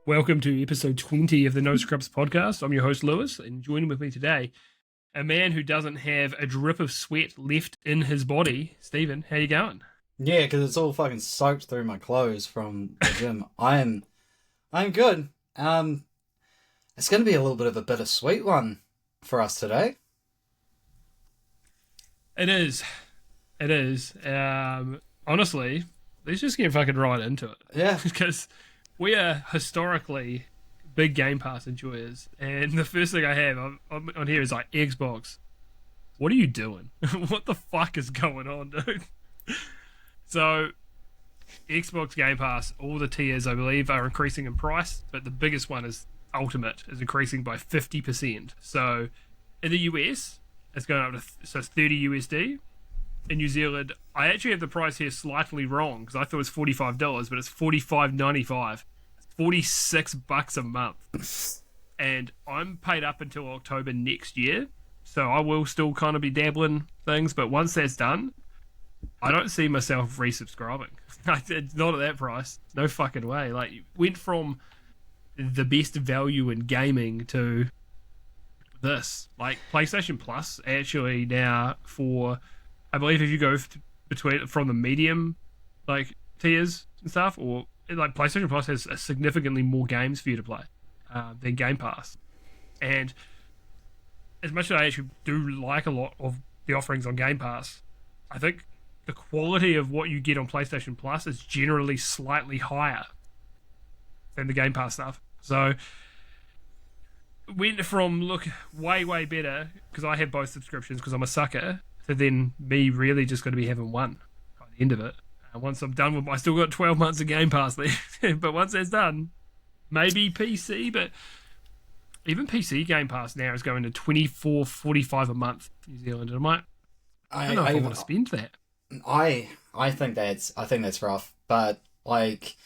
Welcome to episode 20 of the No Scrubs podcast. I'm your host, Lewis, and joining with me today, a man who doesn't have a drip of sweat left in his body. Stephen, how you going? Yeah, because it's all fucking soaked through my clothes from the gym. I'm good. It's going to be a little bit of a bittersweet one for us today. It is. Honestly, let's just get fucking right into it. Yeah. Because we are historically big Game Pass enjoyers, and the first thing I have on here is like Xbox. What are you doing? What the fuck is going on, dude? So, Xbox Game Pass, all the tiers I believe are increasing in price, but the biggest one is Ultimate is increasing by 50%. So, in the US, it's going up to it's 30 USD. In New Zealand, I actually have the price here slightly wrong because I thought it was $45, but it's $45.95. $46 a month. And I'm paid up until October next year, so I will still kind of be dabbling things, but once that's done, I don't see myself resubscribing. It's not at that price. No fucking way. Like, it went from the best value in gaming to this. Like, PlayStation Plus actually now for, I believe if you go from the medium like tiers and stuff, or like PlayStation Plus has significantly more games for you to play than Game Pass. And as much as I actually do like a lot of the offerings on Game Pass, I think the quality of what you get on PlayStation Plus is generally slightly higher than the Game Pass stuff. So went from look way better because I have both subscriptions because I'm a sucker, to then me really just going to be having one by the end of it. Once I'm done with, I still got 12 months of Game Pass there, but once that's done, maybe PC. But even PC Game Pass now is going to $24.45 a month in New Zealand, and I don't know if I want to spend that. I think that's rough, but like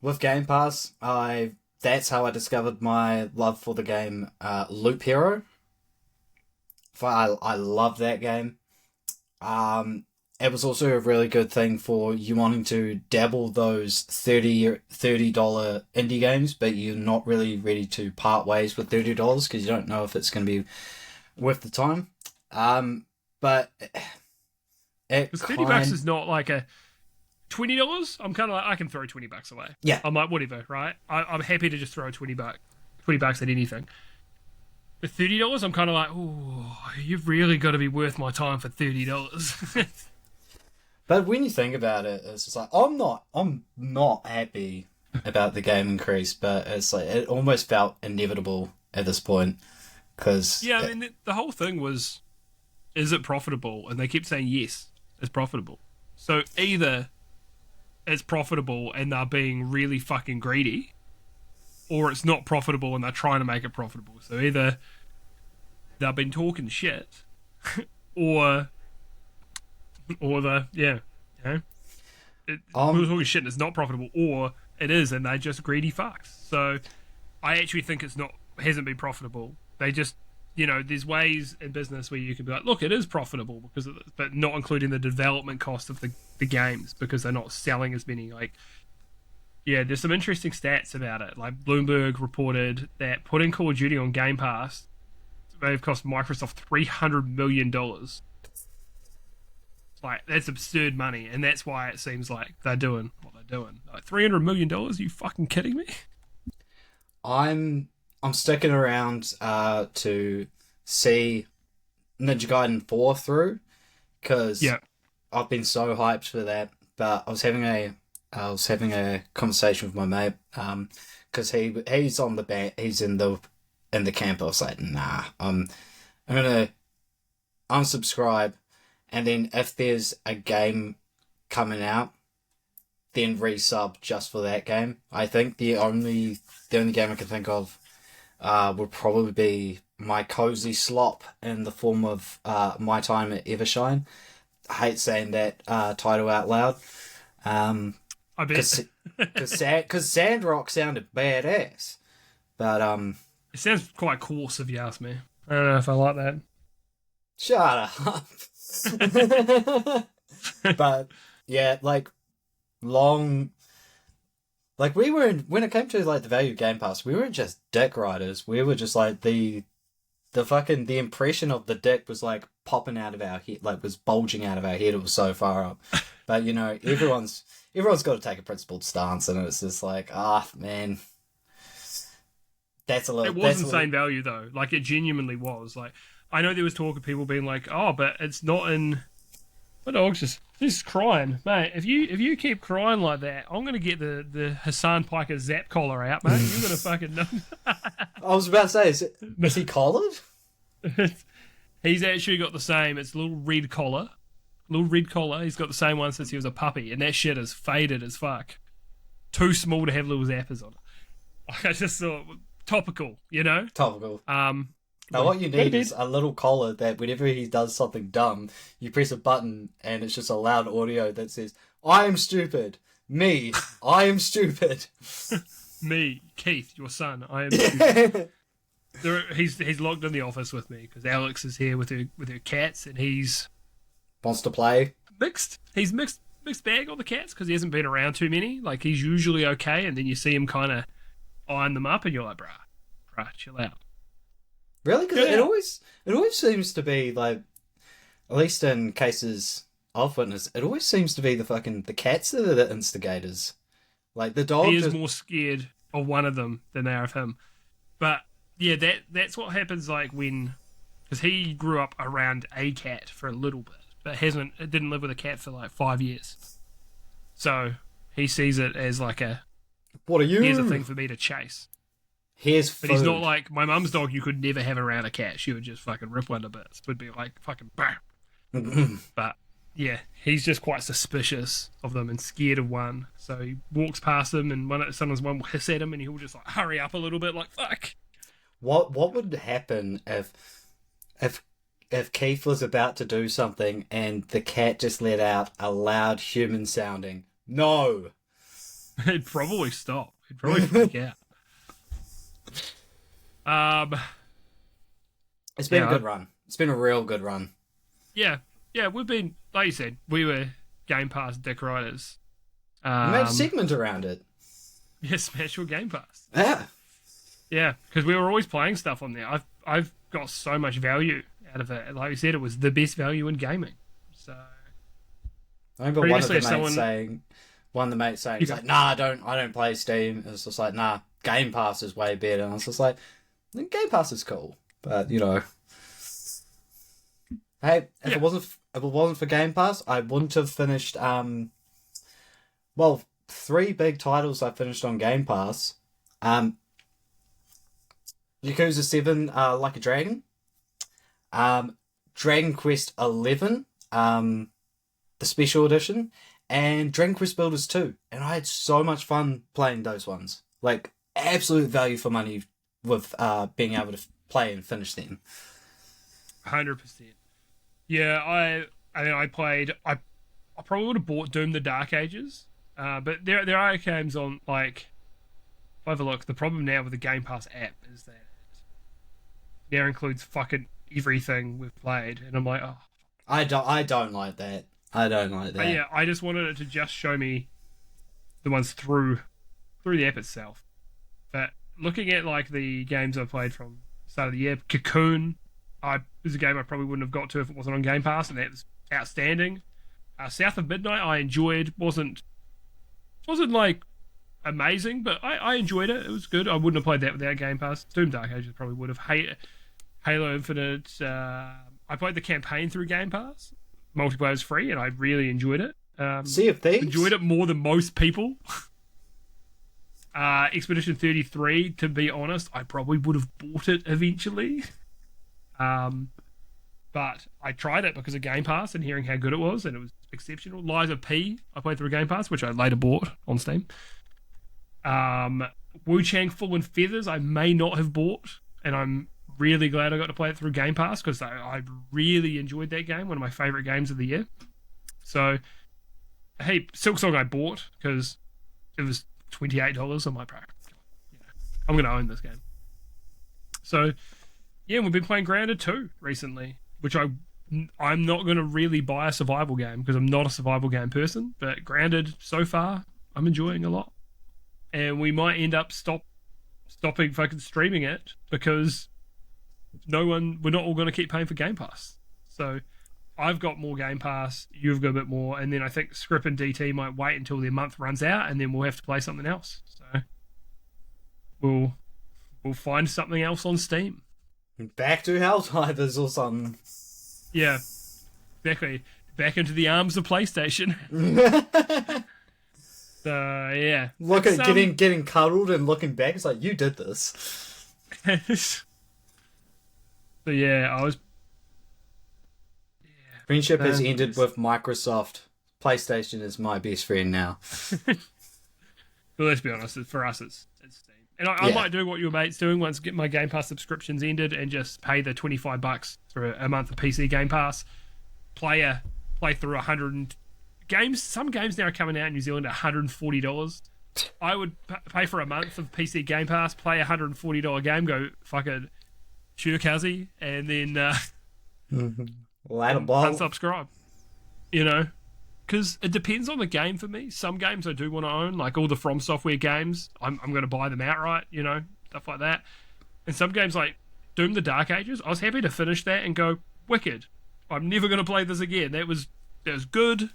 with Game Pass, that's how I discovered my love for the game Loop Hero. I love that game. It was also a really good thing for you wanting to dabble those $30 indie games, but you're not really ready to part ways with $30 because you don't know if it's going to be worth the time. But because $30 is not like a $20. I'm kind of like, I can throw $20 away. Yeah, I'm like, whatever, right? I'm happy to just throw $20 at anything. For $30, I'm kind of like, oh, you've really got to be worth my time for $30. But when you think about it, it's just like I'm not happy about the game increase, but it's like it almost felt inevitable at this point because yeah, I mean the whole thing was, is it profitable? And they kept saying yes, it's profitable. So either it's profitable and they're being really fucking greedy, or it's not profitable and they're trying to make it profitable. So either they've been talking shit, or we're talking shit and it's not profitable, or it is and they're just greedy fucks. So I actually think hasn't been profitable. They just, there's ways in business where you can be like, look, it is profitable because of this, but not including the development cost of the games because they're not selling as many. Like, yeah, there's some interesting stats about it. Like Bloomberg reported that putting Call of Duty on Game Pass may have cost Microsoft $300 million. Like, that's absurd money, and that's why it seems like they're doing what they're doing. Like, $300 million? Are you fucking kidding me? I'm sticking around to see Ninja Gaiden 4 through because I've been so hyped for that. But I was having a conversation with my mate because he's on the he's in the camp. I was like, nah, I'm gonna unsubscribe. And then if there's a game coming out, then resub just for that game. I think the only game I can think of would probably be my cozy slop in the form of my time at Evershine. I hate saying that title out loud. I bet. Because Sandrock sounded badass. But it sounds quite coarse if you ask me. I don't know if I like that. Shut up. But yeah, like long, like we were in, when it came to like the value of Game Pass, we weren't just dick riders. We were just like the impression of the dick was like popping out of our head, like was bulging out of our head. It was so far up. But you know, everyone's got to take a principled stance, and it's just like, man, that's a little. It was insane value though. Like it genuinely was. Like I know there was talk of people being like, "Oh, but it's not in." My dog's just crying, mate. If you keep crying like that, I'm gonna get the Hassan Piker Zap collar out, mate. You're gonna fucking know. I was about to say, is he collared? He's actually got the same. It's a little red collar. He's got the same one since he was a puppy, and that shit is faded as fuck. Too small to have little zappers on it. I just thought topical, you know. Topical. Now what you need is a little collar that whenever he does something dumb, you press a button and it's just a loud audio that says, "I am stupid. Me, I am stupid." Me, Keith, your son, I am stupid. He's locked in the office with me because Alex is here with her cats, and he's wants to play. Mixed. He's mixed bag on the cats because he hasn't been around too many. Like he's usually okay, and then you see him kind of eyeing them up, and you're like, bruh, chill out. Really? Because it always seems to be like, at least in cases I've witnessed, it always seems to be the cats that are the instigators. Like the dog. He is more scared of one of them than they are of him. But yeah, that's what happens. Like because he grew up around a cat for a little bit, but didn't live with a cat for like 5 years. So he sees it as like what are you? Here's a thing for me to chase. Here's food. But he's not like my mum's dog. You could never have around a cat. She would just fucking rip one to bits. Would be like fucking bam. But yeah, he's just quite suspicious of them and scared of one. So he walks past them, and sometimes one will hiss at him, and he'll just like hurry up a little bit, like fuck. What would happen if Keith was about to do something and the cat just let out a loud human sounding no? He'd probably stop. He'd probably freak out. It's been a good run. It's been a real good run. Yeah, we've been, like you said, we were Game Pass dick riders. We made a segment around it. Yeah, Smash Your Game Pass. Yeah, because we were always playing stuff on there. I've got so much value out of it. Like you said, it was the best value in gaming. So I remember one of the mates saying, he's like, "Nah, I don't play Steam." It was just like, "Nah, Game Pass is way better." And I was just like, Game Pass is cool, but you know, hey, if it wasn't for Game Pass, I wouldn't have finished. 3 big titles I finished on Game Pass. Yakuza 7, Like a Dragon. Dragon Quest 11, the special edition, and Dragon Quest Builders 2. And I had so much fun playing those ones. Like, absolute value for money with being able to play and finish them. 100%. Yeah, I played. I probably would have bought Doom: The Dark Ages, but there are games on like. If I have a look, the problem now with the Game Pass app is that it now includes fucking everything we've played, and I'm like, oh. I don't like that. I don't like that. But yeah, I just wanted it to just show me the ones through the app itself. But looking at like the games I've played from the start of the year, Cocoon, is a game I probably wouldn't have got to if it wasn't on Game Pass, and that was outstanding. South of Midnight I enjoyed. wasn't like amazing, but I enjoyed it. It was good. I wouldn't have played that without Game Pass. Doom Dark Ages probably would have. Halo Infinite. I played the campaign through Game Pass. Multiplayer is free, and I really enjoyed it. Sea of Thieves? Enjoyed it more than most people. Expedition 33, to be honest, I probably would have bought it eventually. But I tried it because of Game Pass and hearing how good it was, and it was exceptional. Lies of P, I played through Game Pass, which I later bought on Steam. Wu Chang Full and Feathers, I may not have bought, and I'm really glad I got to play it through Game Pass because I really enjoyed that game, one of my favourite games of the year. So, hey, Silksong I bought because it was $28 on my price. I'm going to own this game. So, yeah, we've been playing Grounded 2 recently. which I'm not going to really buy a survival game because I'm not a survival game person. But Grounded, so far, I'm enjoying a lot, and we might end up stopping fucking streaming it because we're not all going to keep paying for Game Pass. So I've got more Game Pass, you've got a bit more, and then I think Script and DT might wait until their month runs out, and then we'll have to play something else. So we'll find something else on Steam. Back to Helldivers or something. Yeah, exactly. Back into the arms of PlayStation. So yeah, look at getting cuddled and looking back. It's like, you did this. So yeah, I was. Friendship has ended with Microsoft. PlayStation is my best friend now. But let's be honest, for us, it's Steam. And I might do what your mate's doing once get my Game Pass subscriptions ended and just pay the $25 for a month of PC Game Pass. Play through 100 games. Some games now are coming out in New Zealand at $140. I would pay for a month of PC Game Pass, play a $140 game, go fucking Shurikaze, and then unsubscribe. You know? Because it depends on the game for me. Some games I do want to own, like all the From Software games. I'm going to buy them outright, you know, stuff like that. And some games like Doom the Dark Ages, I was happy to finish that and go, wicked. I'm never going to play this again. That was good.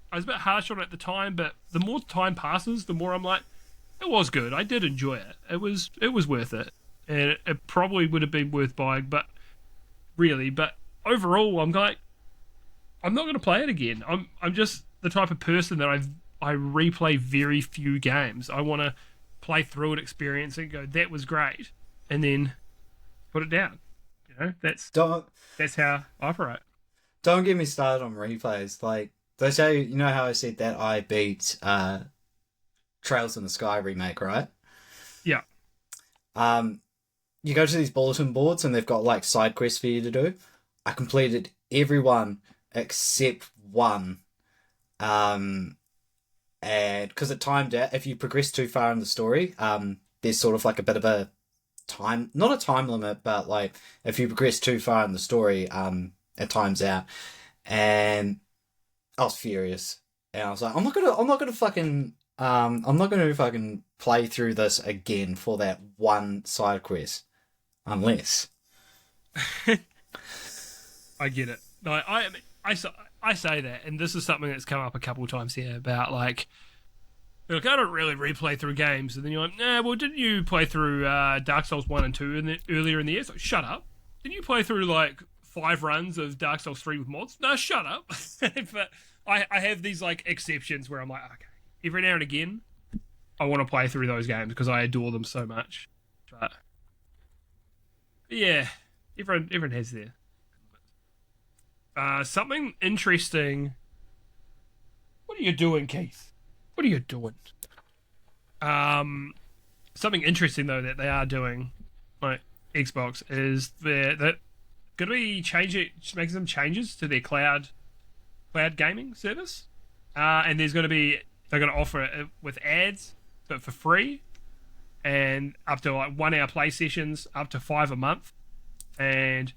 I was a bit harsh on it at the time, but the more time passes, the more I'm like, it was good. I did enjoy it. It was worth it. And it probably would have been worth buying, but overall, I'm like, I'm not going to play it again. I'm just the type of person that I replay very few games. I want to play through it, experience it, and go, that was great, and then put it down. You know, that's how I operate. Don't get me started on replays. Like, you know how I said that I beat Trails in the Sky remake, right? Yeah. You go to these bulletin boards and they've got like side quests for you to do. I completed every one except one, and because it timed out, if you progress too far in the story, there's sort of like a bit of a not a time limit, but like if you progress too far in the story, it times out, and I was furious, and I was like, I'm not gonna fucking play through this again for that one side quest, unless. I get it. No, I say that, and this is something that's come up a couple of times here about like, look, I don't really replay through games, and then you're like, nah, well, didn't you play through Dark Souls 1 and 2 earlier in the year? So shut up. Didn't you play through like 5 runs of Dark Souls 3 with mods? No, shut up. But I have these like exceptions where I'm like, okay, every now and again, I want to play through those games because I adore them so much. But yeah, everyone has their. Something interesting. What are you doing, Keith? What are you doing? Something interesting though that they are doing, like Xbox, is they're going to be making some changes to their cloud gaming service, and they're going to offer it with ads, but for free, and up to like 1 hour play sessions, up to 5 a month, and.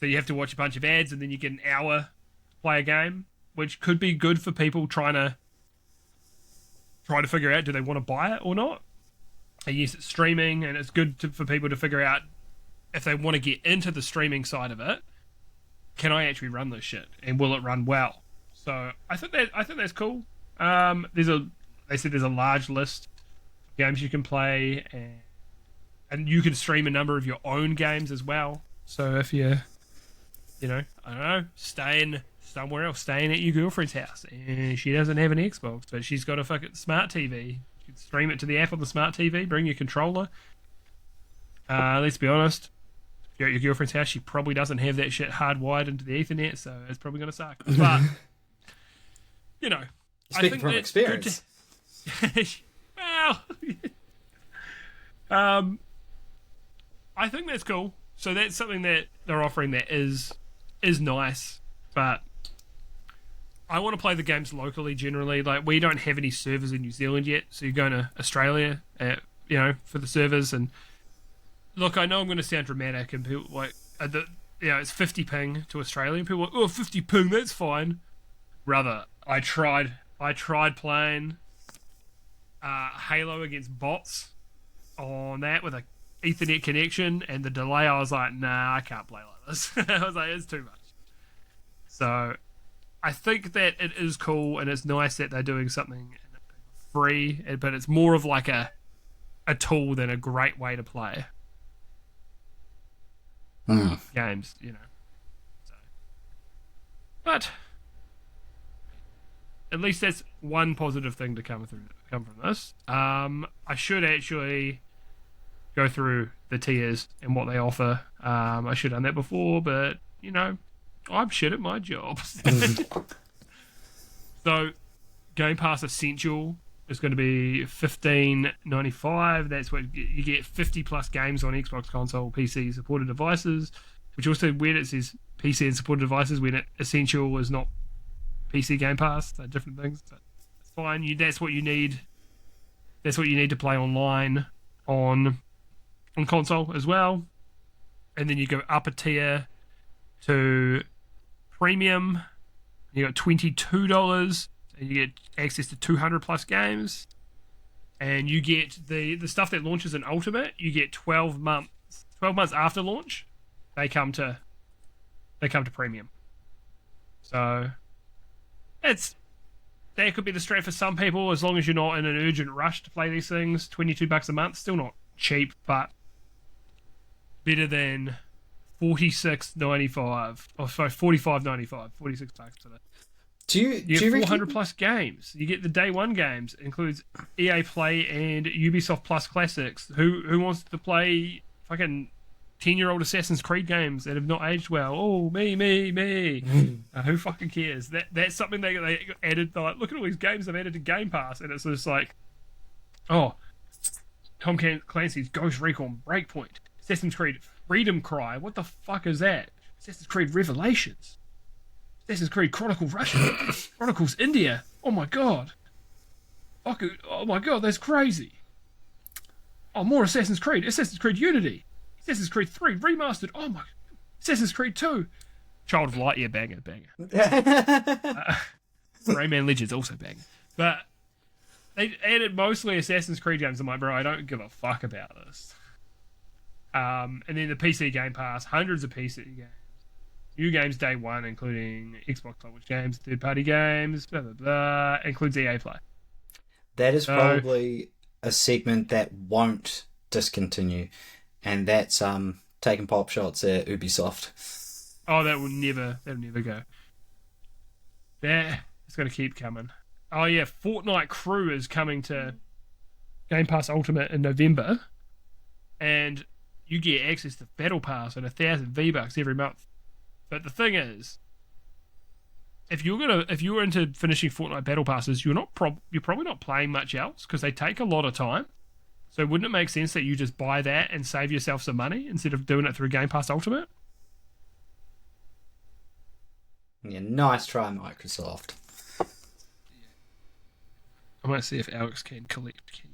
So you have to watch a bunch of ads and then you get an hour to play a game, which could be good for people trying to figure out, do they want to buy it or not? And yes, it's streaming, and it's good for people to figure out if they want to get into the streaming side of it. Can I actually run this shit, and will it run well? So I think that's cool. They said there's a large list of games you can play, and you can stream a number of your own games as well. So if you know, I don't know, staying somewhere else, staying at your girlfriend's house, and she doesn't have an Xbox, but she's got a fucking smart TV. You can stream it to the app on the smart TV, bring your controller. Let's be honest, if you're at your girlfriend's house, she probably doesn't have that shit hardwired into the Ethernet, so it's probably going to suck. But, you know, speaking from experience. Well, I think that's cool. So that's something that they're offering that is nice, but I want to play the games locally generally. Like, we don't have any servers in New Zealand yet, so you're going to Australia, you know, for the servers. And look, I know I'm going to sound dramatic, and people like it's 50 ping to Australian people. Are like, oh, 50 ping, that's fine. Brother, I tried playing Halo against bots on that with a Ethernet connection, and the delay, I was like, nah, I can't play like this. I was like, it's too much. So I think that it is cool, and it's nice that they're doing something free, but it's more of like a tool than a great way to play games, So. But at least that's one positive thing to come from this. I should actually go through the tiers and what they offer. I should have done that before, but I'm shit at my job. So, Game Pass Essential is going to be $15.95. That's what you get, 50 plus games on Xbox console, PC supported devices. Which also weird, it says PC and supported devices when Essential is not PC Game Pass. They're different things, but it's fine. That's what you need. That's what you need to play online on console as well. And then you go up a tier to Premium. You got $22, and you get access to 200 plus games. And you get the stuff that launches in Ultimate. You get 12 months. 12 months after launch, they come to Premium. So that could be the strat for some people, as long as you're not in an urgent rush to play these things. $22 a month, still not cheap, but better than $46.95. Oh, sorry, $45.95. $46 for that. You get 400 plus games. You get the day one games. Includes EA Play and Ubisoft Plus Classics. Who wants to play fucking 10-year-old Assassin's Creed games that have not aged well? Oh, me. Who fucking cares? That's something they added. They're like, look at all these games they've added to Game Pass, and it's just like, oh, Tom Clancy's Ghost Recon Breakpoint, Assassin's Creed Freedom Cry. What the fuck is that? Assassin's Creed Revelations, Assassin's Creed Chronicles Russia, Chronicles India. Oh my god. Oh my god, that's crazy. Oh, more Assassin's Creed Unity, Assassin's Creed 3 Remastered. Oh my, Assassin's Creed 2. Child of Light, yeah, banger. Rayman Legends also banger. But they added mostly Assassin's Creed games. I'm like, bro, I don't give a fuck about this. And then the PC Game Pass, hundreds of PC games. New games day one, including Xbox launch games, third-party games, blah, blah, blah, includes EA Play. That is probably a segment that won't discontinue, and that's taking pop shots at Ubisoft. Oh, that'll never go. It's going to keep coming. Oh yeah, Fortnite Crew is coming to Game Pass Ultimate in November, and you get access to Battle Pass and 1,000 V-Bucks every month. But the thing is, if you're into finishing Fortnite Battle Passes, you're probably not playing much else because they take a lot of time. So wouldn't it make sense that you just buy that and save yourself some money instead of doing it through Game Pass Ultimate? Yeah, nice try, Microsoft. I might see if Alex can collect keys.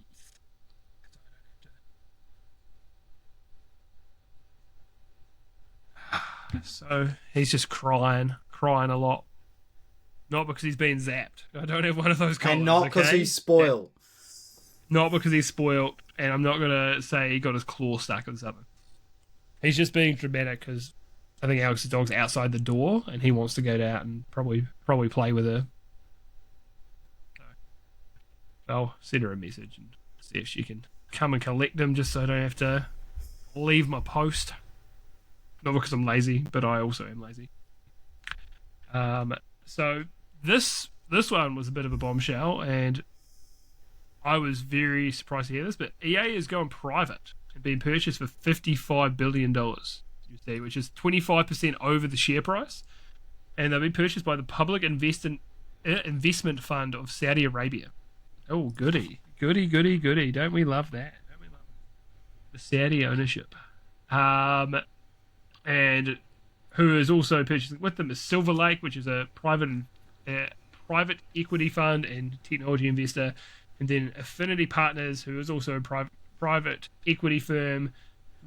So he's just crying a lot. Not because he's been zapped. I don't have one of those colors. And not because he's spoiled. Not because he's spoiled, and I'm not going to say he got his claw stuck or something. He's just being dramatic because I think Alex's dog's outside the door and he wants to go out and probably play with her. So I'll send her a message and see if she can come and collect him just so I don't have to leave my post. Not because I'm lazy, but I also am lazy. So this one was a bit of a bombshell, and I was very surprised to hear this, but EA is going private and being purchased for $55 billion, you see, which is 25% over the share price, and they've been purchased by the Public Investment Fund of Saudi Arabia. Oh, goody. Don't we love that? The Saudi ownership. And who is also purchasing with them is Silver Lake, which is a private equity fund and technology investor, and then Affinity Partners, who is also a private equity firm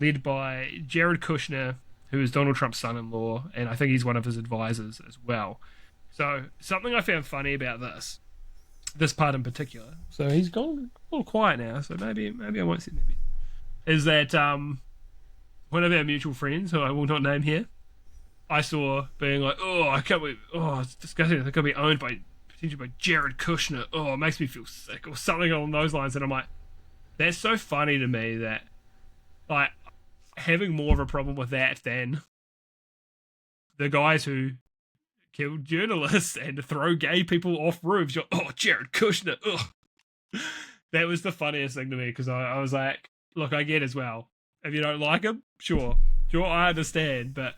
led by Jared Kushner, who is Donald Trump's son-in-law, and I think he's one of his advisors as well. So something I found funny about this part in particular. So he's gone a little quiet now. So maybe I won't sit there. Is that one of our mutual friends, who I will not name here, I saw being like, oh, I can't believe, oh, it's disgusting. They're going to be owned potentially by Jared Kushner. Oh, it makes me feel sick, or something along those lines. And I'm like, that's so funny to me that, like, having more of a problem with that than the guys who kill journalists and throw gay people off roofs. You're, oh, Jared Kushner. Ugh. That was the funniest thing to me, because I was like, look, I get as well. If you don't like him, sure, I understand, but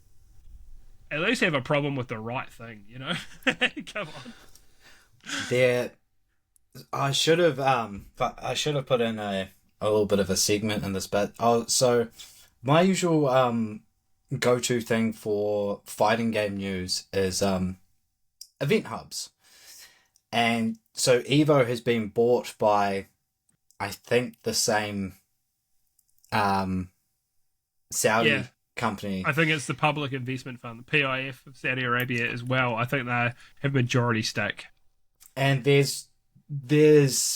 at least have a problem with the right thing, you know? Come on. I should have put in a little bit of a segment in this bit. So my usual go-to thing for fighting game news is event hubs. And so Evo has been bought by, I think, the same Saudi company. I think it's the Public Investment Fund, the PIF of Saudi Arabia as well. I think they have majority stake. And there's you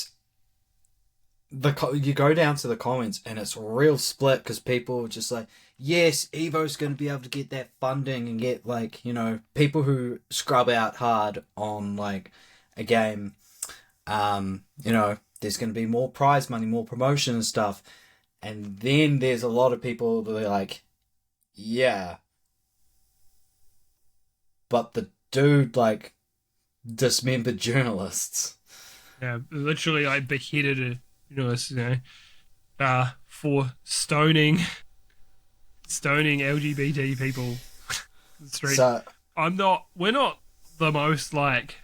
go down to the comments and it's real split, because people are just like, yes, Evo's going to be able to get that funding and get, like, you know, people who scrub out hard on, like, a game, you know, there's going to be more prize money, more promotion and stuff. And then there's a lot of people that are like, yeah, but the dude, like, dismembered journalists. Yeah, literally, I beheaded a journalist, for stoning LGBT people in the street. So, we're not the most, like,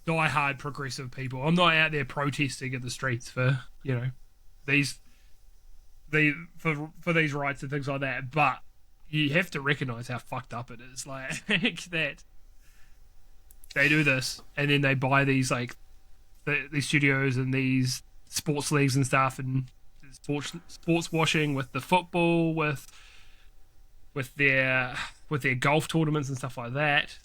die-hard progressive people. I'm not out there protesting in the streets for, you know, for these rights and things like that, but you have to recognize how fucked up it is, like, that they do this and then they buy these, like, these studios and these sports leagues and stuff, and sports washing with the football, with their golf tournaments and stuff like that,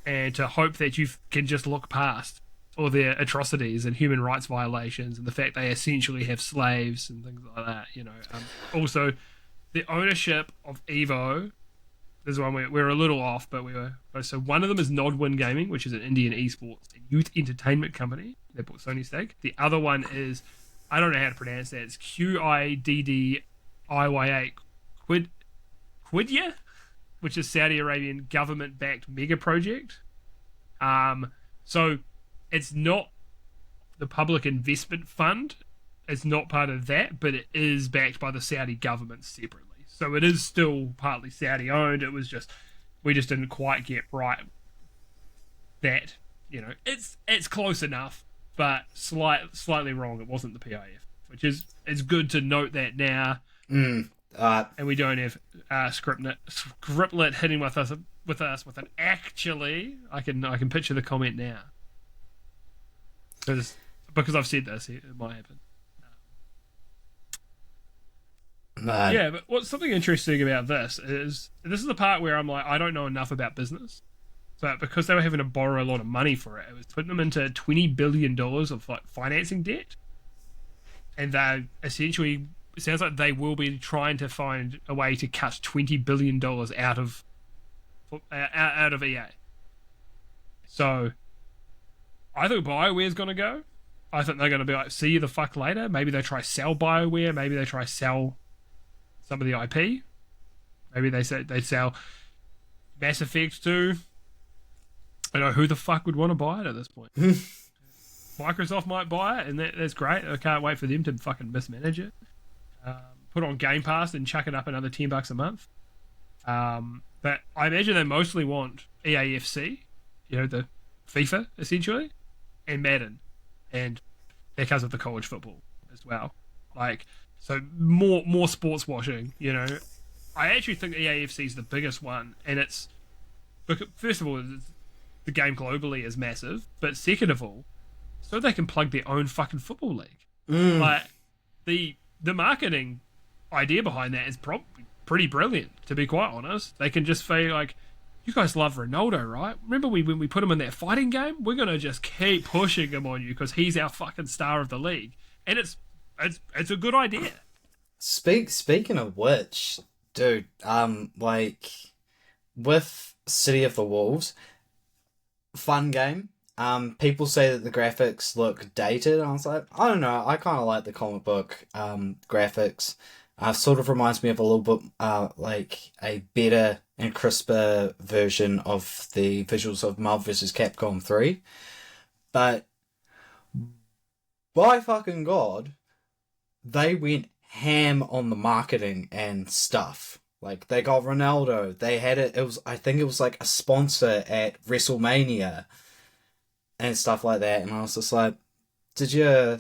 and to hope that you can just look past all their atrocities and human rights violations and the fact they essentially have slaves and things like that, you know. Also, the ownership of Evo, there's one we're a little off, but so one of them is Nodwin Gaming, which is an Indian esports and youth entertainment company. They bought Sony stake. The other one is, I don't know how to pronounce that. It's QIDDIYA, Qidya, which is Saudi Arabian government-backed mega project. So it's not the Public Investment Fund. It's not part of that, but it is backed by the Saudi government separately. So it is still partly Saudi owned. It was just, we just didn't quite get right that, you know, it's close enough, but slightly wrong. It wasn't the PIF, which is, it's good to note that now. And we don't have Scriptlet hitting with us with an actually. I can picture the comment now, because I've said this, it might happen. Yeah, but what's something interesting about this is the part where I'm like, I don't know enough about business. So because they were having to borrow a lot of money for it, it was putting them into $20 billion of, like, financing debt. And they essentially, it sounds like they will be trying to find a way to cut $20 billion out of EA. So I think BioWare's going to go. I think they're going to be like, see you the fuck later. Maybe they try sell BioWare. Maybe they try sell some of the IP. Maybe they sell Mass Effect 2. I don't know who the fuck would want to buy it at this point. Microsoft might buy it, and that's great. I can't wait for them to fucking mismanage it. Put on Game Pass and chuck it up another $10 a month. But I imagine they mostly want EAFC, you know, the FIFA essentially, and Madden, and because of the college football as well. Like, so more sports washing, you know. I actually think EAFC is the biggest one, and it's, first of all, the game globally is massive, but second of all, so they can plug their own fucking football league. Like, the marketing idea behind that is pretty brilliant, to be quite honest. They can just feel like, you guys love Ronaldo, right? Remember when we put him in that fighting game? We're gonna just keep pushing him on you because he's our fucking star of the league, and it's a good idea. Speaking of which, dude, like with City of the Wolves, fun game. People say that the graphics look dated. And I was like, I don't know. I kind of like the comic book graphics. Sort of reminds me of a little bit like a better and crisper version of the visuals of Marvel vs. Capcom 3. But by fucking God, they went ham on the marketing and stuff. Like, they got Ronaldo. They had it. I think it was like a sponsor at WrestleMania and stuff like that. And I was just like, did you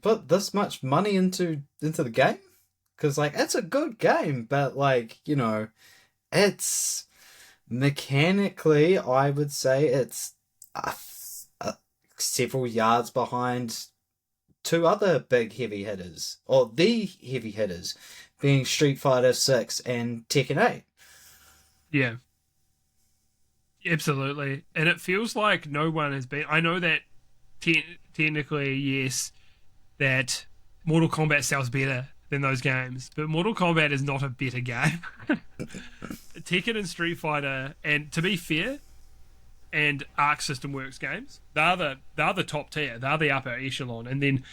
put this much money into the game? Because, like, it's a good game, but, like, you know, it's mechanically, I would say it's several yards behind two other big heavy hitters, or the heavy hitters, being Street Fighter 6 and Tekken 8. Yeah. Absolutely. And it feels like no one has been... I know that technically, yes, that Mortal Kombat sells better than those games, but Mortal Kombat is not a better game. Tekken and Street Fighter, and to be fair, and Arc System Works games, they're the top tier, they're the upper echelon, and then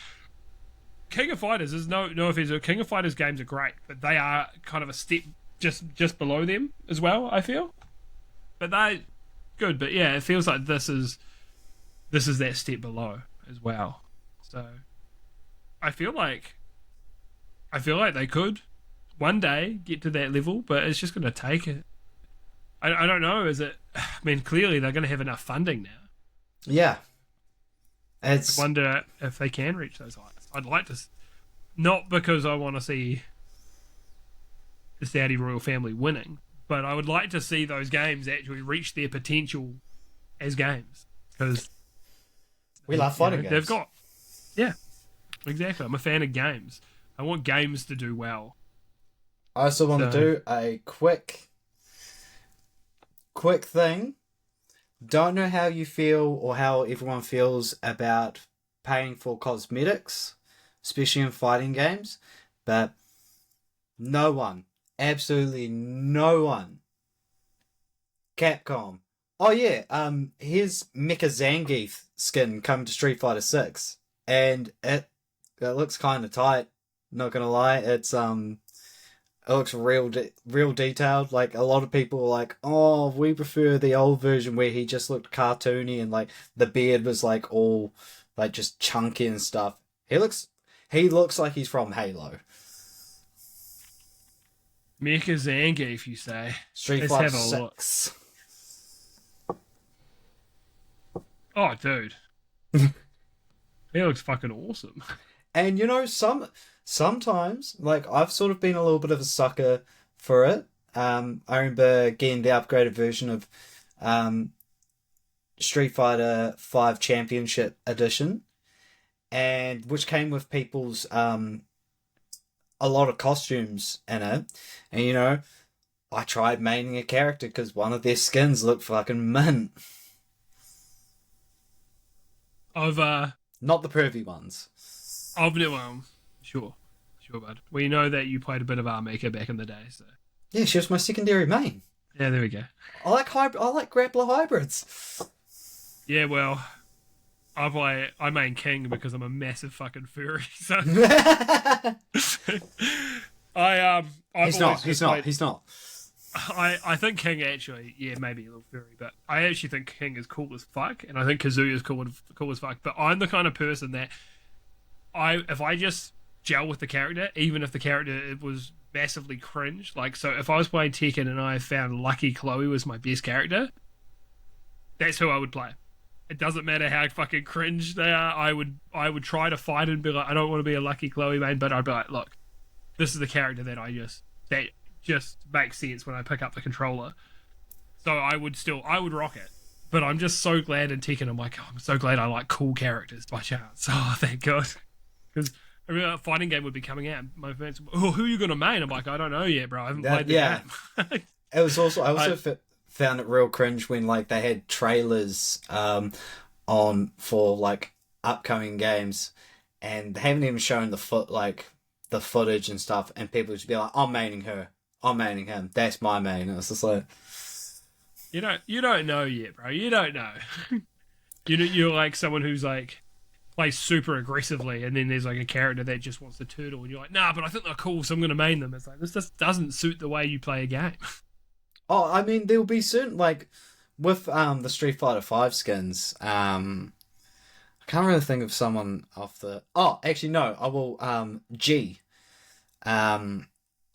King of Fighters is no offense, King of Fighters games are great, but they are kind of a step just below them as well, I feel. But they good, but yeah, it feels like this is that step below as well. So I feel like they could one day get to that level, but it's just going to take it. I don't know. Is it? I mean, clearly they're going to have enough funding now. Yeah. I wonder if they can reach those heights. I'd like to, not because I want to see the Saudi royal family winning, but I would like to see those games actually reach their potential as games, because we love fighting games. They've got, yeah, exactly. I'm a fan of games. I want games to do well. I also want to do a quick thing. Don't know how you feel or how everyone feels about paying for cosmetics, especially in fighting games, but no one, absolutely no one, Capcom. Oh yeah, here's Mecha Zangief skin come to Street Fighter 6, and it looks kind of tight. Not gonna lie, it looks real detailed. Like, a lot of people are like, oh, we prefer the old version where he just looked cartoony and like the beard was like all like just chunky and stuff. He looks like he's from Halo. Mecha Zangief, you say? Street Fighter 6. Oh, dude. He looks fucking awesome. And you know, sometimes, like, I've sort of been a little bit of a sucker for it. I remember getting the upgraded version of Street Fighter 5 Championship Edition, and which came with people's a lot of costumes in it. And you know, I tried maining a character because one of their skins looked fucking mint. Not the pervy ones. Sure, bud. We know that you played a bit of R-Maker back in the day, so... Yeah, she was my secondary main. Yeah, there we go. I like grappler hybrids. Yeah, well, I main King because I'm a massive fucking furry, so... He's not. I think King actually, yeah, maybe a little furry, but I actually think King is cool as fuck, and I think Kazuya is cool as fuck, but I'm the kind of person that if I just gel with the character, even if the character it was massively cringe, like, so if I was playing Tekken and I found Lucky Chloe was my best character, that's who I would play. It doesn't matter how fucking cringe they are. I would try to fight and be like, I don't want to be a Lucky Chloe main, but I'd be like, look, this is the character that just makes sense when I pick up the controller. So I would rock it. But I'm just so glad in Tekken, I'm like, oh, I'm so glad I like cool characters by chance. Oh, thank God. Because a fighting game would be coming out. My friends, oh, who are you gonna main? I'm like, I don't know yet, bro. I haven't played the game. It was also found it real cringe when like they had trailers on for like upcoming games, and they haven't even shown the footage and stuff, and people would just be like, I'm maining her, I'm maining him, that's my main. And it's just like, you don't know yet, bro. You don't know. You're like someone who's like plays super aggressively, and then there's like a character that just wants to turtle, and you're like, nah, but I think they're cool, so I'm gonna main them. It's like, this just doesn't suit the way you play a game. Oh, I mean, there'll be certain, like, with the Street Fighter 5 skins, I can't really think of someone off the... Oh, actually, no, I will, G. What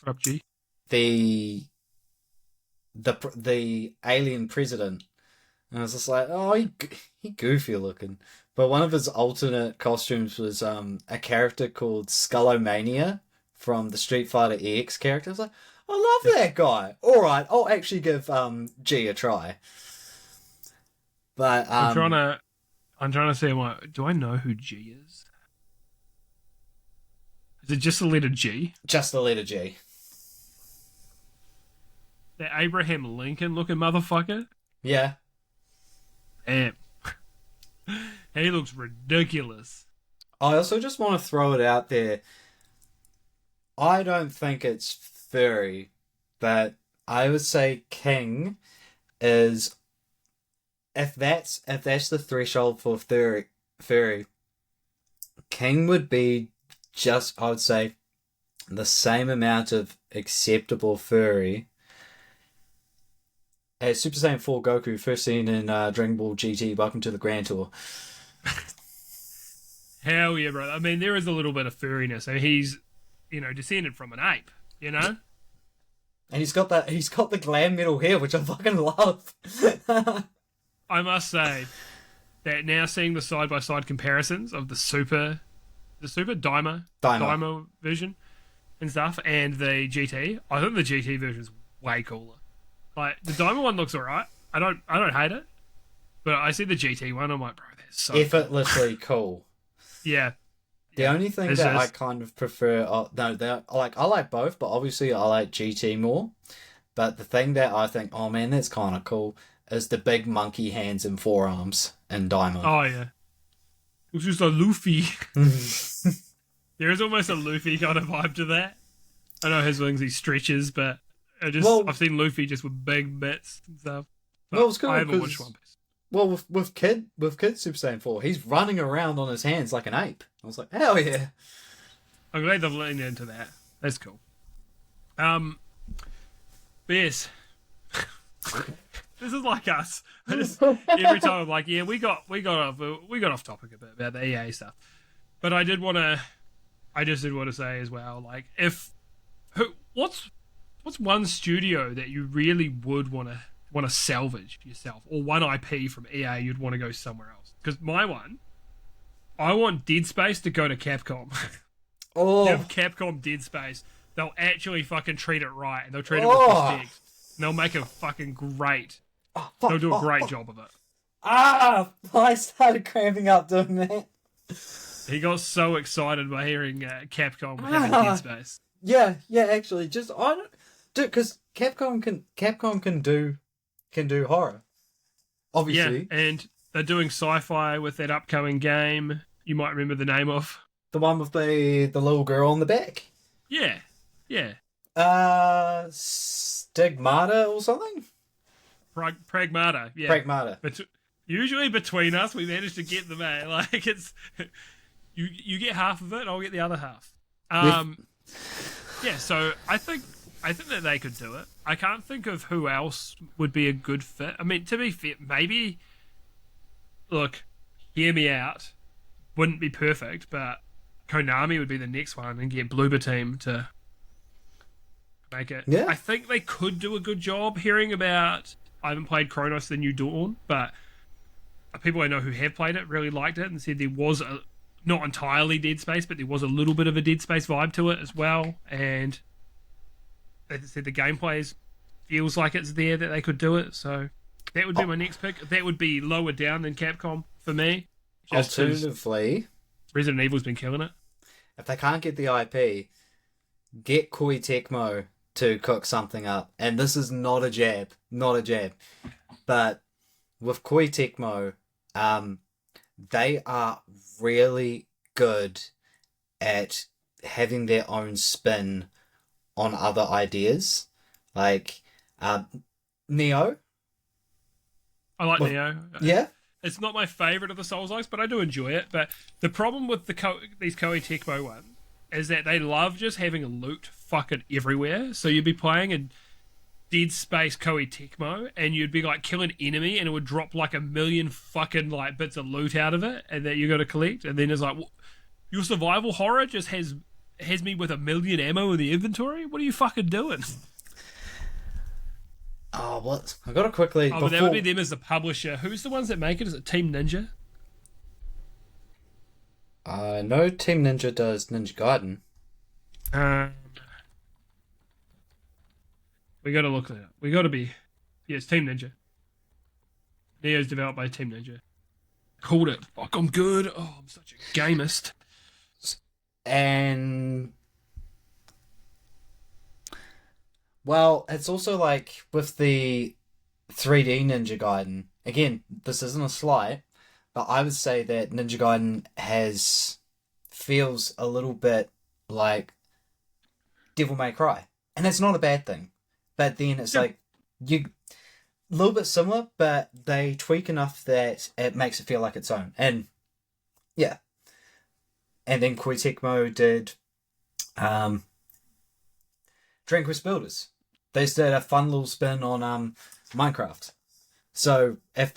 up, G? The alien president. And I was just like, oh, he goofy looking. But one of his alternate costumes was a character called Skullomania from the Street Fighter EX character. I was like, I love that guy. All right, I'll actually give G a try. But I'm trying to say, do I know who G is? Is it just the letter G? Just the letter G. That Abraham Lincoln looking motherfucker? Yeah. Damn. He looks ridiculous. I also just want to throw it out there. I don't think it's furry, but I would say King is, if that's the threshold for furry, King would be just, I would say, the same amount of acceptable furry as Super Saiyan 4 Goku, first seen in Dragon Ball GT, Welcome to the Grand Tour. Hell yeah, bro. I mean, there is a little bit of furriness. I mean, he's, descended from an ape, And he's got the glam metal hair, which I fucking love. I must say that now seeing the side-by-side comparisons of the Super Daima version and stuff, and the GT, I think the GT version is way cooler. Like, the Daima one looks alright. I don't hate it. But I see the GT one, I'm like, bro, that's so effortlessly cool. Yeah. The only thing that I kind of prefer, I like both, but obviously I like GT more. But the thing that I think, oh man, that's kind of cool, is the big monkey hands and forearms in Daima. Oh yeah, it's just a Luffy. There is almost a Luffy kind of vibe to that. I know his wings he stretches, but I've seen Luffy just with big bits and stuff. Well, it's cool. I haven't watched One Piece. Well, with Kid Super Saiyan 4, he's running around on his hands like an ape. I was like, hell yeah. I'm glad they've leaned into that. That's cool. But yes. This is like us. Every time I'm like, yeah, we got off topic a bit about the EA stuff. But I did want to say as well, like, what's one studio that you really would want to salvage yourself, or one IP from EA you'd want to go somewhere else? Because my one, I want Dead Space to go to Capcom. Oh, give Capcom Dead Space. They'll actually fucking treat it right, and they'll treat it with respect. And they'll make a fucking great. They'll do a great job of it. I started cramping up doing that. He got so excited by hearing Capcom having Dead Space. Yeah, actually, because Capcom can do horror, obviously. Yeah, and they're doing sci-fi with that upcoming game. You might remember the name of the one with the little girl on the back. Yeah. Stigmata or something. Pragmata. Yeah. Pragmata. But usually between us, we manage to get them. Like it's you get half of it, I'll get the other half. Yeah. So I think that they could do it. I can't think of who else would be a good fit. I mean, to be fair, maybe. Look, hear me out. Wouldn't be perfect, but Konami would be the next one, and get Bloober Team to make it. Yeah. I think they could do a good job. Hearing about, I haven't played Chronos: The New Dawn, but people I know who have played it really liked it and said there was not entirely Dead Space, but there was a little bit of a Dead Space vibe to it as well. And they said the gameplay feels like it's there, that they could do it. So that would be my next pick. That would be lower down than Capcom for me. Alternatively, Resident Evil's been killing it. if they can't get the IP, get Koei Tecmo to cook something up. And this is not a jab, not a jab. But with Koei Tecmo, they are really good at having their own spin on other ideas. Like, Neo. I like Neo. Yeah? It's not my favourite of the Souls-likes, but I do enjoy it. But the problem with these Koei Tecmo ones is that they love just having loot fucking everywhere. So you'd be playing a Dead Space Koei Tecmo, and you'd be like kill an enemy, and it would drop like 1,000,000 fucking like bits of loot out of it, and that you got to collect. And then it's like, your survival horror just has me with 1,000,000 ammo in the inventory. What are you fucking doing? Oh, what? I gotta quickly. But that would be them as the publisher. Who's the ones that make it? Is it Team Ninja? No, Team Ninja does Ninja Gaiden. We gotta look that up. We gotta be. Yeah, it's Team Ninja. Neo's developed by Team Ninja. Called it. Fuck, I'm good. Oh, I'm such a gamist. And well, it's also like with the 3D Ninja Gaiden. Again, this isn't a slight, but I would say that Ninja Gaiden feels a little bit like Devil May Cry, and that's not a bad thing. But then it's like a little bit similar, but they tweak enough that it makes it feel like its own. And yeah, and then Koei Tecmo did Dragon Quest Builders. They did a fun little spin on Minecraft. So if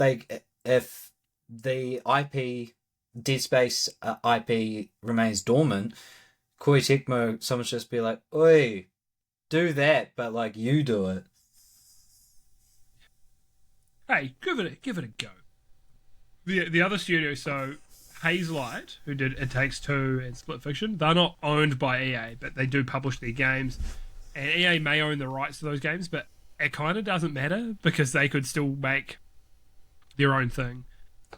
the IP Dead Space IP remains dormant, Koei Tecmo, someone should just be like, "Oi, do that, but like you do it." Hey, give it a go. The other studio, so Hazelight, who did It Takes Two and Split Fiction, they're not owned by EA, but they do publish their games. And EA may own the rights to those games, but it kind of doesn't matter because they could still make their own thing.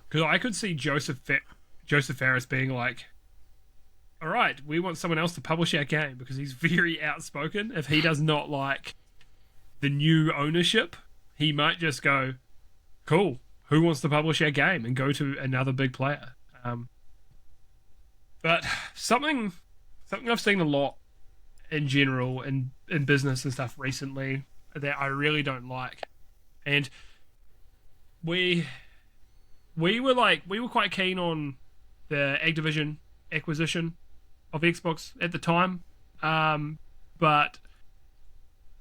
Because I could see Joseph Fares being like, all right, we want someone else to publish our game, because he's very outspoken. If he does not like the new ownership, he might just go, cool, who wants to publish our game, and go to another big player. But something I've seen a lot in general in business and stuff recently that I really don't like, and we were quite keen on the Activision acquisition of Xbox at the time, but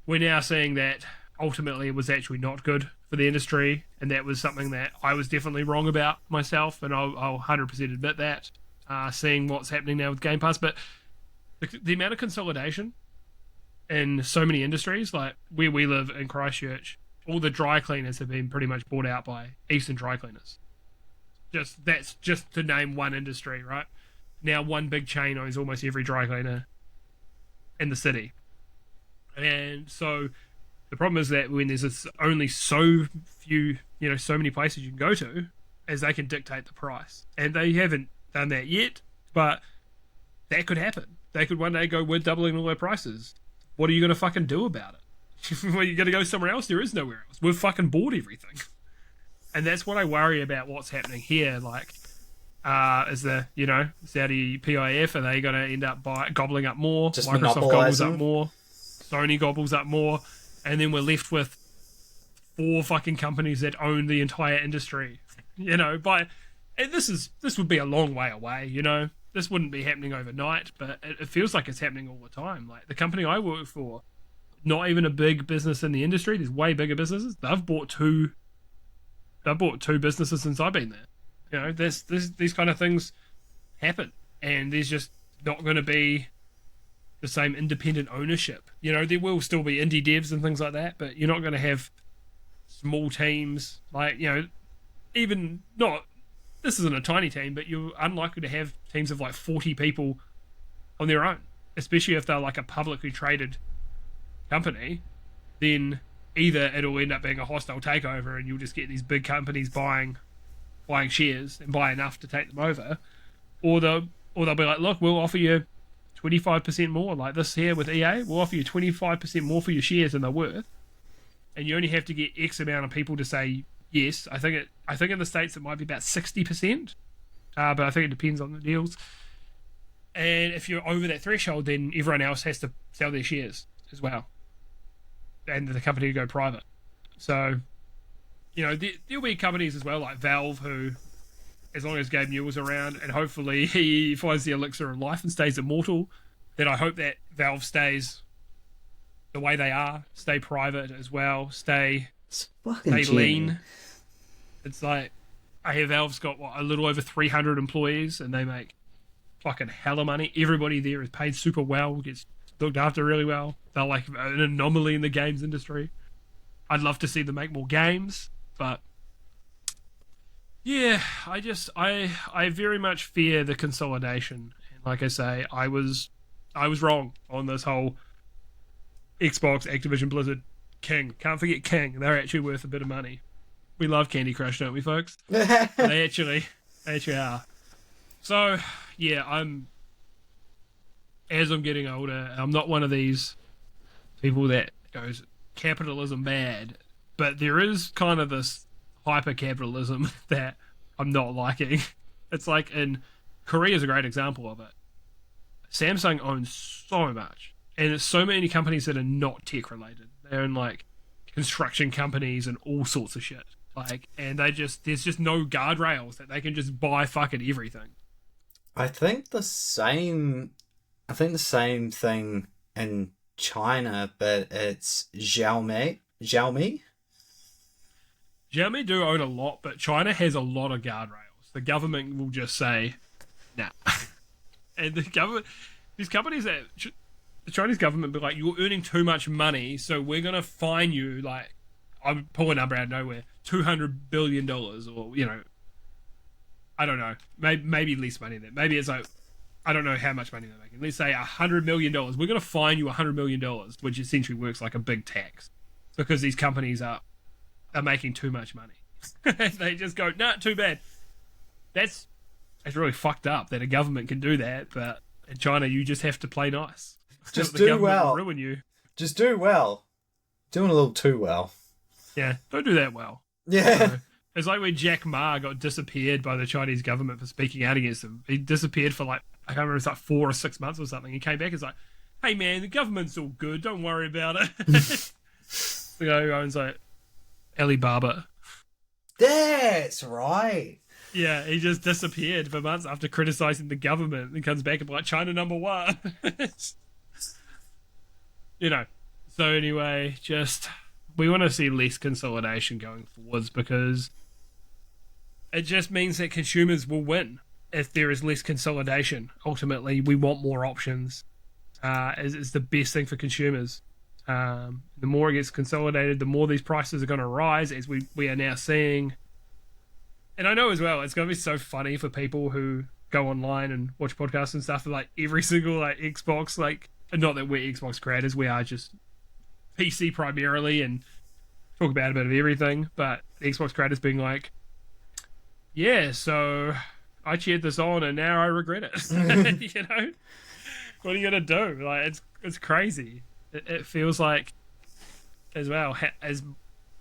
we're now seeing that ultimately it was actually not good for the industry, and that was something that I was definitely wrong about myself, and I'll 100% admit that, seeing what's happening now with Game Pass. But the amount of consolidation in so many industries, like where we live in Christchurch, all the dry cleaners have been pretty much bought out by Eastern Dry Cleaners. That's just to name one industry, right? Now one big chain owns almost every dry cleaner in the city. And so the problem is that when there's only so few, so many places you can go to, as they can dictate the price. And they haven't done that yet, but that could happen. They could one day go, we're doubling all their prices. What are you going to fucking do about it? Well, you're going to go somewhere else? There is nowhere else. We've fucking bought everything. And that's what I worry about what's happening here. Like, is the, Saudi PIF, are they going to end up gobbling up more? Just Microsoft gobbles up more. Sony gobbles up more. And then we're left with 4 fucking companies that own the entire industry. And this would be a long way away, This wouldn't be happening overnight, but it feels like it's happening all the time. Like the company I work for, not even a big business in the industry. There's way bigger businesses. They've bought two businesses since I've been there. These kind of things happen, and there's just not going to be the same independent ownership. There will still be indie devs and things like that, but you're not going to have small teams like, even not. This isn't a tiny team, but you're unlikely to have teams of like 40 people on their own, especially if they're like a publicly traded company. Then either it'll end up being a hostile takeover and you'll just get these big companies buying shares and buy enough to take them over, or they'll be like, look, we'll offer you 25% more. Like this here with EA, we'll offer you 25% more for your shares than they're worth, and you only have to get X amount of people to say yes. I think in the States it might be about 60%, but I think it depends on the deals. And if you're over that threshold, then everyone else has to sell their shares as well, and the company to go private. So, there'll be companies as well like Valve who, as long as Gabe Newell's around, and hopefully he finds the elixir of life and stays immortal, then I hope that Valve stays the way they are, stay private as well, stay lean. It's like, I hear Valve's got a little over 300 employees, and they make fucking hella money. Everybody there is paid super well, gets looked after really well. They're like an anomaly in the games industry. I'd love to see them make more games, but yeah, I very much fear the consolidation. And like I say, I was wrong on this whole Xbox, Activision Blizzard, King. Can't forget King. They're actually worth a bit of money. We love Candy Crush, don't we, folks? They actually are. So yeah, as I'm getting older, I'm not one of these people that goes capitalism bad, but there is kind of this hyper capitalism that I'm not liking. It's like Korea is a great example of it. Samsung owns so much, and it's so many companies that are not tech related. They own like construction companies and all sorts of shit. And there's just no guardrails that they can just buy fucking everything. I think the same thing in China, but it's Xiaomi. Xiaomi do own a lot, but China has a lot of guardrails. The government will just say, nah. And these companies the Chinese government be like, you're earning too much money, so we're going to fine you, like, I'm pulling a number out of nowhere, $200 billion, or, I don't know, maybe less money than, maybe it's like, I don't know how much money they're making. Let's say $100 million. We're going to fine you $100 million, which essentially works like a big tax, because these companies are making too much money. They just go, nah, too bad. That's really fucked up that a government can do that, but in China you just have to play nice. Just do well. Will ruin you. Just do well. Doing a little too well. Yeah, don't do that well. Yeah. It's like when Jack Ma got disappeared by the Chinese government for speaking out against them. He disappeared for like, I can't remember, it's like 4 or 6 months or something. He came back and was like, hey man, the government's all good, don't worry about it. The guy who owns like Alibaba. That's right. Yeah, he just disappeared for months after criticizing the government, and comes back and be like, China number one. So anyway, we want to see less consolidation going forwards, because it just means that consumers will win if there is less consolidation. Ultimately, we want more options. It's the best thing for consumers. The more it gets consolidated, the more these prices are going to rise, as we are now seeing. And I know as well, it's going to be so funny for people who go online and watch podcasts and stuff, like every single like Xbox, like, not that we're Xbox creators, we are just PC primarily and talk about a bit of everything, but Xbox creators being like, yeah, so I cheered this on and now I regret it. What are you going to do? Like, it's crazy. It feels like, as well, as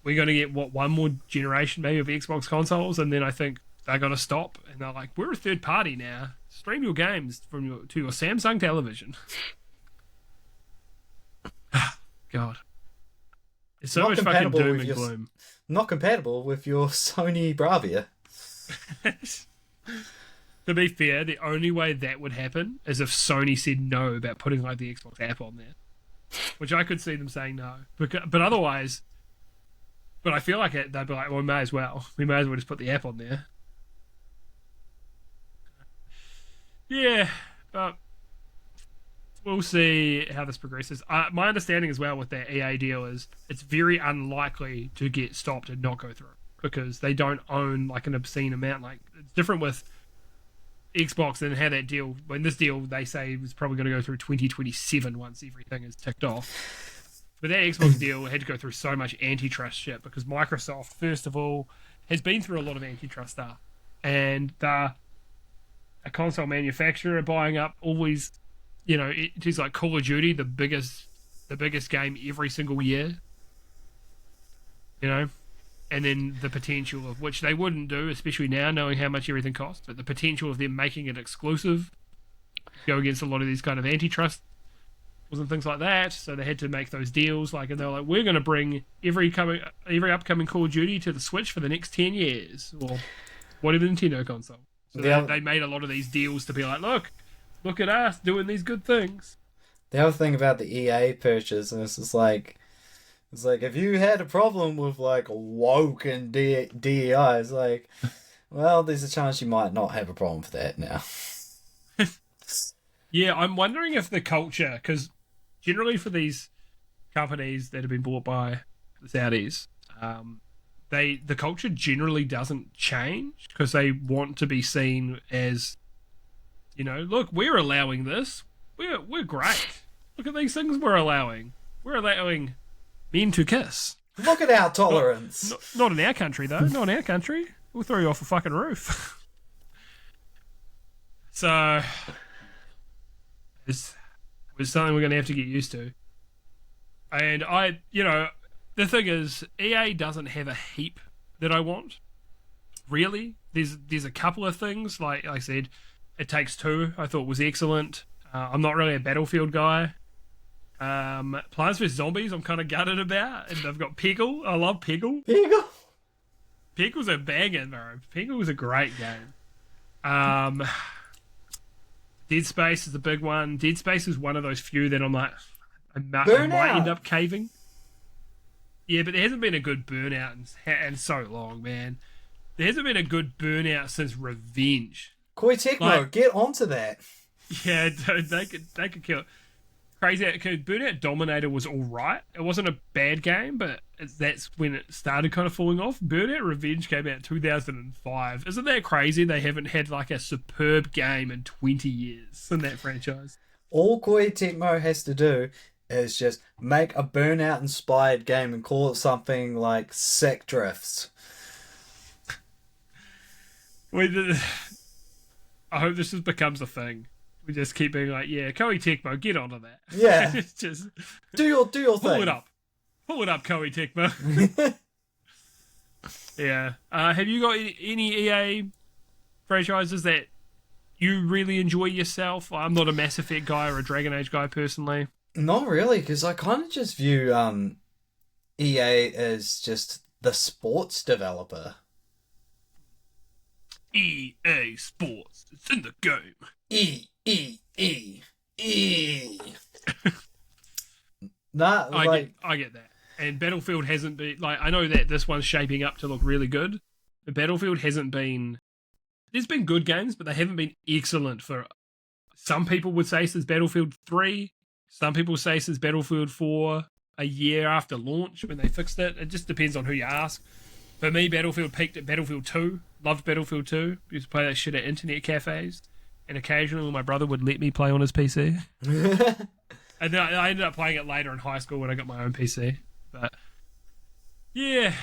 we're going to get one more generation maybe of Xbox consoles, and then I think they're going to stop, and they're like, we're a third party now. Stream your games to your Samsung television. God, it's so much fucking doom and gloom. Not compatible with your Sony Bravia. To be fair, the only way that would happen is if Sony said no about putting like the Xbox app on there, which I could see them saying no. But otherwise, but I feel like they'd be like, well, we may as well just put the app on there. Yeah, but we'll see how this progresses. My understanding as well with that EA deal is it's very unlikely to get stopped and not go through, because they don't own like an obscene amount. Like, it's different with Xbox and how that deal, when this deal they say was probably going to go through 2027 once everything is ticked off. But that Xbox deal had to go through so much antitrust shit, because Microsoft, first of all, has been through a lot of antitrust stuff, and a console manufacturer buying up all these you know, it is like Call of Duty, the biggest game every single year. You know, and then the potential of which they wouldn't do, especially now knowing how much everything costs. But the potential of them making it exclusive, go against a lot of these kind of antitrust and things like that. So they had to make those deals. Like, and they're like, we're going to bring every upcoming Call of Duty to the Switch for the next 10 years, or whatever Nintendo console. So they made a lot of these deals to be like, look at us doing these good things. The other thing about the EA purchase, and it's like if you had a problem with like woke and DEI, it's like, well, there's a chance you might not have a problem with that now. Yeah, I'm wondering if the culture, because generally for these companies that have been bought by the Saudis, the culture generally doesn't change because they want to be seen as, you know, look, we're allowing this. We're great. Look at these things we're allowing. We're allowing men to kiss. Look at our tolerance. Not in our country, though. Not in our country. We'll throw you off a fucking roof. So, it's something we're going to have to get used to. And the thing is, EA doesn't have a heap that I want. Really, there's a couple of things. Like I said, It Takes Two I thought was excellent. I'm not really a Battlefield guy. Plants vs Zombies I'm kind of gutted about, and they've got Peggle. I love Peggle. Peggle's a banger, bro. Peggle was a great game. Dead Space is the big one. Dead Space is one of those few that I'm like, I might end up caving. Yeah, but there hasn't been a good Burnout in so long, man. There hasn't been a good Burnout since Revenge. Koei Tecmo, get onto that. Yeah, dude, they could kill it. Crazy. Burnout Dominator was all right. It wasn't a bad game, but that's when it started kind of falling off. Burnout Revenge came out in 2005. Isn't that crazy? They haven't had like a superb game in 20 years in that franchise. All Koei Tecmo has to do is just make a Burnout inspired game and call it something like Sick Drifts. I hope this becomes a thing. We just keep being like, yeah, Koei Tecmo, get onto that. Yeah. Just do your thing. Pull it up, Koei Tecmo. Yeah. Have you got any EA franchises that you really enjoy yourself? I'm not a Mass Effect guy or a Dragon Age guy personally. Not really, because I kind of just view EA as just the sports developer. EA Sports, it's in the game. E. I get that. And Battlefield hasn't been, like, I know that this one's shaping up to look really good, but Battlefield hasn't been, there's been good games, but they haven't been excellent for, some people would say since Battlefield 3, some people say since Battlefield 4, a year after launch when they fixed it. It just depends on who you ask. For me, Battlefield peaked at Battlefield 2. Loved Battlefield 2. Used to play that shit at internet cafes. And occasionally my brother would let me play on his PC. And then I ended up playing it later in high school when I got my own PC. But yeah,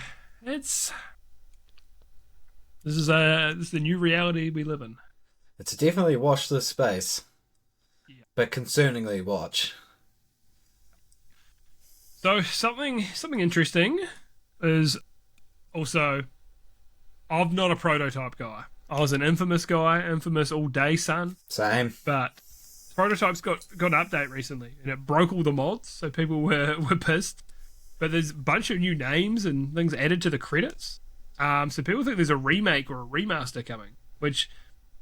this is the new reality we live in. It's definitely watch this space. Yeah. But concerningly watch. So something interesting is also, I'm not a Prototype guy. I was an Infamous guy, Infamous all day, son. Same. But Prototype's got an update recently, and it broke all the mods, so people were pissed. But there's a bunch of new names and things added to the credits. So people think there's a remake or a remaster coming, which,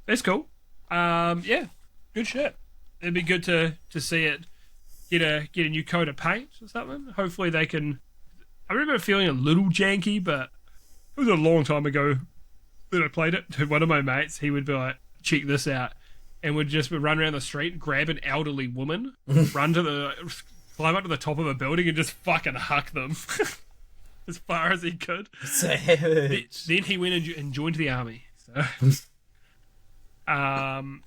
that's cool. Yeah, good shit. It'd be good to see it get a new coat of paint or something. Hopefully they can. I remember it feeling a little janky, but it was a long time ago that I played it. To one of my mates, he would be like, check this out, and would just run around the street, grab an elderly woman, climb up to the top of a building and just fucking huck them as far as he could. Savage. Then he went and joined the army. So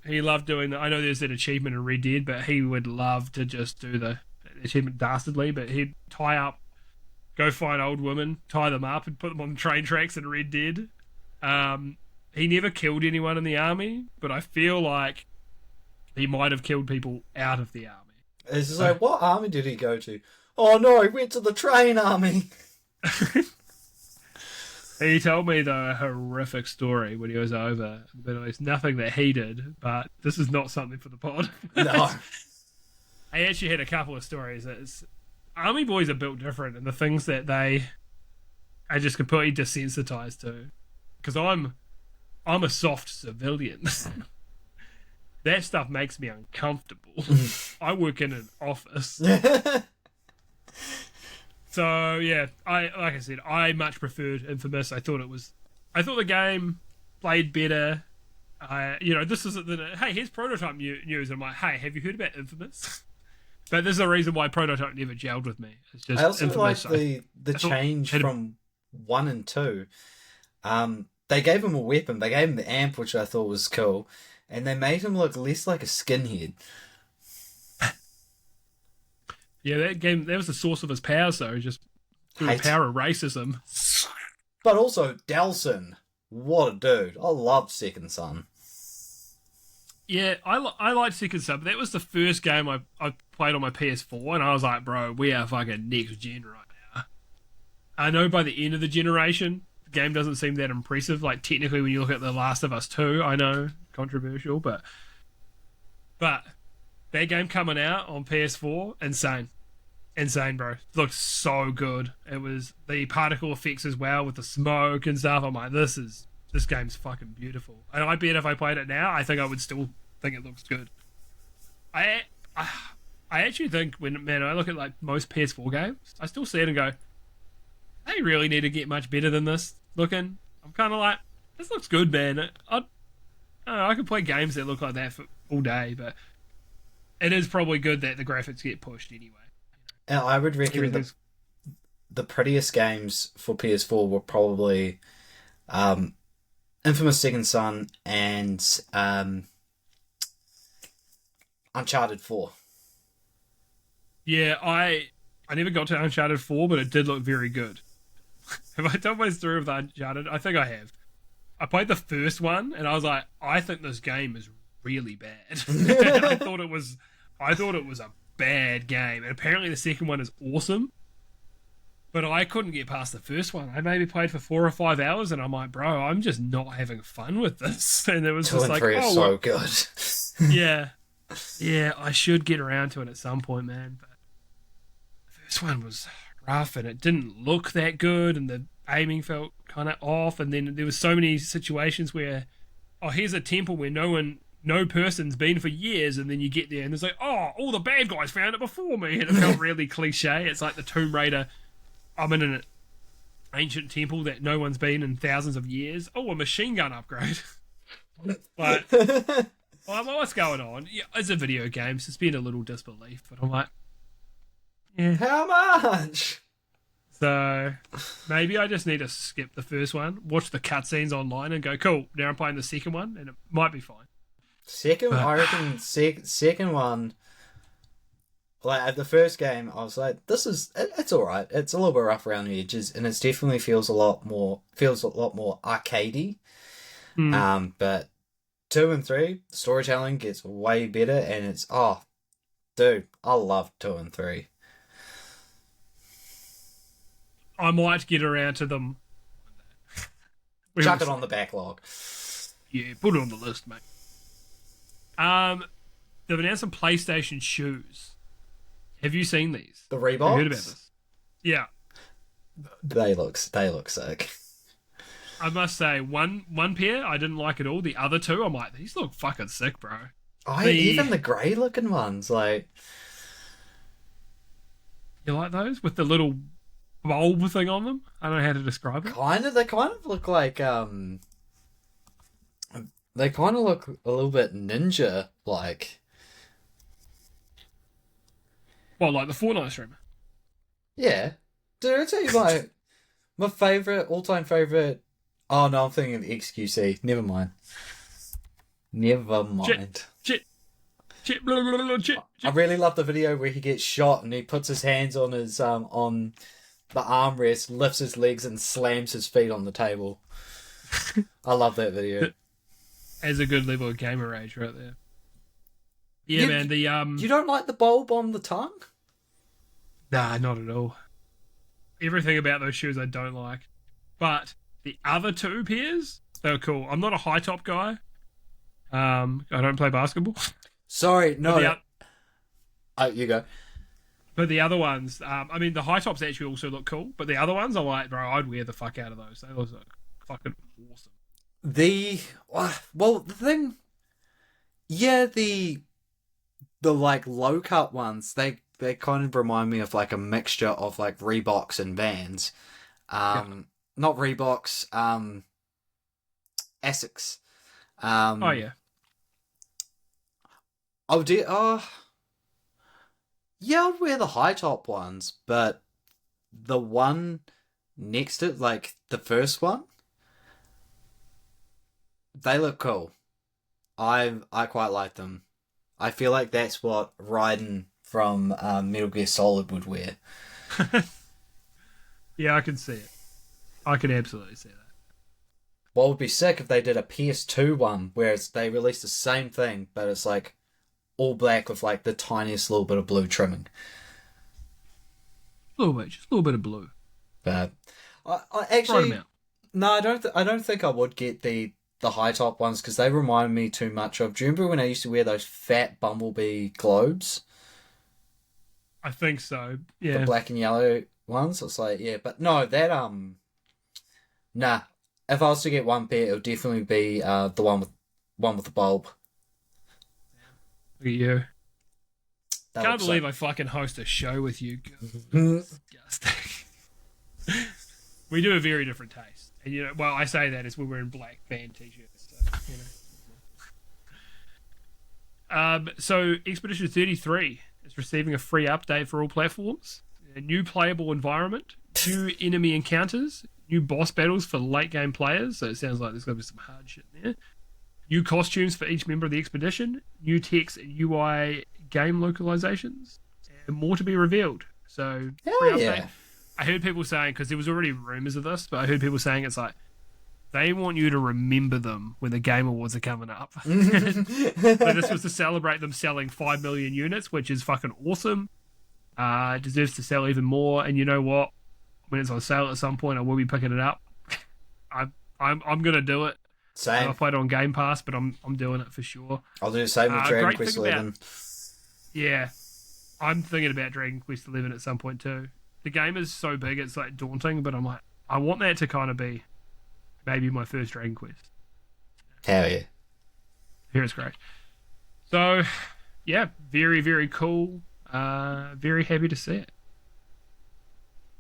he loved doing that. I know there's an achievement in Red Dead, but he would love to just do the achievement dastardly, but he'd tie up, go find old women, tie them up and put them on train tracks in Red Dead. He never killed anyone in the army, but I feel like he might have killed people out of the army. It's just like, what army did he go to? Oh no, he went to the train army. He told me, though, a horrific story when he was over. But it's nothing that he did, but this is not something for the pod. No. I actually had a couple of stories. Army boys are built different, and the things that they are just completely desensitized to. Because I'm a soft civilian. That stuff makes me uncomfortable. I work in an office. So yeah, like I said, I much preferred Infamous. I thought the game played better. This is hey, here's Prototype news. I'm like, hey, have you heard about Infamous? But there's a reason why Prototype never gelled with me. It's just I also Infamous. like the change from 1 and 2. They gave him a weapon. They gave him the amp, which I thought was cool, and they made him look less like a skinhead. Yeah, that was the source of his power, so just through the power of racism. But also, Delsin, what a dude. I loved Second Son. Yeah, I liked Second Son, but that was the first game I played on my PS4, and I was like, bro, we are fucking next gen right now. I know by the end of the generation, the game doesn't seem that impressive. Like, technically, when you look at The Last of Us 2, I know, controversial, but that game coming out on PS4, insane, bro. It looked so good. It was the particle effects as well with the smoke and stuff. I'm like, this game's fucking beautiful. And I bet if I played it now, I think I would still think it looks good. I actually think when I look at like most PS4 games, I still see it and go, they really need to get much better than this looking. I'm kind of like, this looks good, man. I could play games that look like that for all day, but it is probably good that the graphics get pushed anyway. And I would reckon the prettiest games for PS4 were probably Infamous Second Son and Uncharted 4. Yeah, I never got to Uncharted 4, but it did look very good. Have I told my story of the Uncharted? I think I have. I played the first one, and I was like, I think this game is really bad. I thought it was a bad game, and apparently the second one is awesome. But I couldn't get past the first one. I maybe played for 4 or 5 hours, and I'm like, bro, I'm just not having fun with this. And it was 2 just and like, 3 are so good. yeah, I should get around to it at some point, man. But the first one was rough, and it didn't look that good, and the aiming felt kind of off. And then there was so many situations where, oh, here's a temple where no person's been for years, and then you get there and it's like, oh, all the bad guys found it before me, and it felt really cliche. It's like the Tomb Raider. I'm in an ancient temple that no one's been in thousands of years. Oh, a machine gun upgrade. But what's going on? Yeah, it's a video game, suspend a little disbelief. But I'm like, yeah, how much? So maybe I just need to skip the first one, watch the cutscenes online, and go, cool. Now I'm playing the second one, and it might be fine. I reckon second one, like at the first game, I was like, it's all right. It's a little bit rough around the edges, and it definitely feels a lot more arcadey. But 2 and 3, the storytelling gets way better, and it's dude, I love 2 and 3. I might get around to them. Chuck it on the backlog. Yeah, put it on the list, mate. They've announced some PlayStation shoes. Have you seen these? The Reeboks? Have you heard about this? Yeah. They look sick. I must say, one pair I didn't like at all. The other two, I'm like, these look fucking sick, bro. Even the grey looking ones, like. You like those with the little bulb thing on them? I don't know how to describe it. They kind of look like they kind of look a little bit ninja like. Well, like the Fortnite streamer. Yeah. Did I tell you my all-time favourite... Oh, no, I'm thinking of XQC. Never mind. I really love the video where he gets shot and he puts his hands on his on the armrest, lifts his legs and slams his feet on the table. I love that video. As a good level of gamer rage right there. Yeah, man. You don't like the bulb on the tongue? Nah, not at all. Everything about those shoes I don't like. But the other two pairs, they were cool. I'm not a high top guy. I don't play basketball. Sorry, no. You go. But the other ones, I mean, the high tops actually also look cool. But the other ones, I'm like, bro, I'd wear the fuck out of those. They look fucking awesome. The thing, yeah, the like low cut ones, they kind of remind me of like a mixture of like Reeboks and Vans. Not Reeboks, Essex. Oh yeah. Yeah, I'd wear the high top ones, but the one next to it, like the first one, they look cool. I quite like them. I feel like that's what Raiden from Metal Gear Solid would wear. Yeah, I can see it. I can absolutely see that. What would be sick if they did a PS2 one where they released the same thing, but it's like all black with like the tiniest little bit of blue trimming. A little bit, just a little bit of blue. But I actually Right no, I don't think I would get the high top ones because they remind me too much of. Do you remember when I used to wear those fat Bumblebee globes? I think so. Yeah. The black and yellow ones. It's like, yeah, but no, that nah. If I was to get one pair, it would definitely be the one with the bulb. Look at you. That Can't believe like... I fucking host a show with you. Disgusting. We do a very different taste. And you know, well, I say that as we're wearing black band t-shirts. So, you know. So Expedition 33 is receiving a free update for all platforms. A new playable environment, new enemy encounters, new boss battles for late game players. So it sounds like there's going to be some hard shit in there. New costumes for each member of the expedition, new text and UI game localizations, and more to be revealed. So, free update. Yeah. I heard people saying, because there was already rumors of this, but I heard people saying it's like, they want you to remember them when the Game Awards are coming up. So this was to celebrate them selling 5 million units, which is fucking awesome. It deserves to sell even more, and you know what? When it's on sale at some point, I will be picking it up. I'm gonna do it. Same. I played it on Game Pass, but I'm doing it for sure. I'll do the same with Dragon Quest 11. Yeah, I'm thinking about Dragon Quest 11 at some point too. The game is so big, it's like daunting, but I'm like, I want that to kind of be maybe my first Dragon Quest. Hell yeah. Here it's great. So, yeah, very, very cool. Very happy to see it.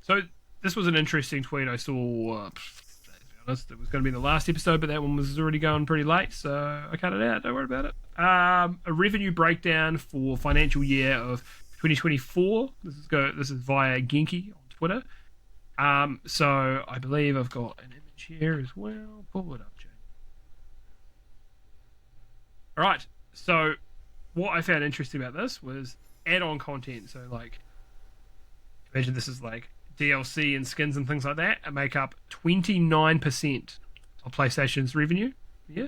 So, this was an interesting tweet I saw. Honest, it was going to be the last episode, but that one was already going pretty late, so I cut it out. Don't worry about it. A revenue breakdown for financial year of 2024. This is via Genki on Twitter. So I believe I've got an image here as well. Pull it up, Jay. All right. So what I found interesting about this was add-on content. So like, imagine this is like DLC and skins and things like that, and make up 29% of PlayStation's revenue. Yeah.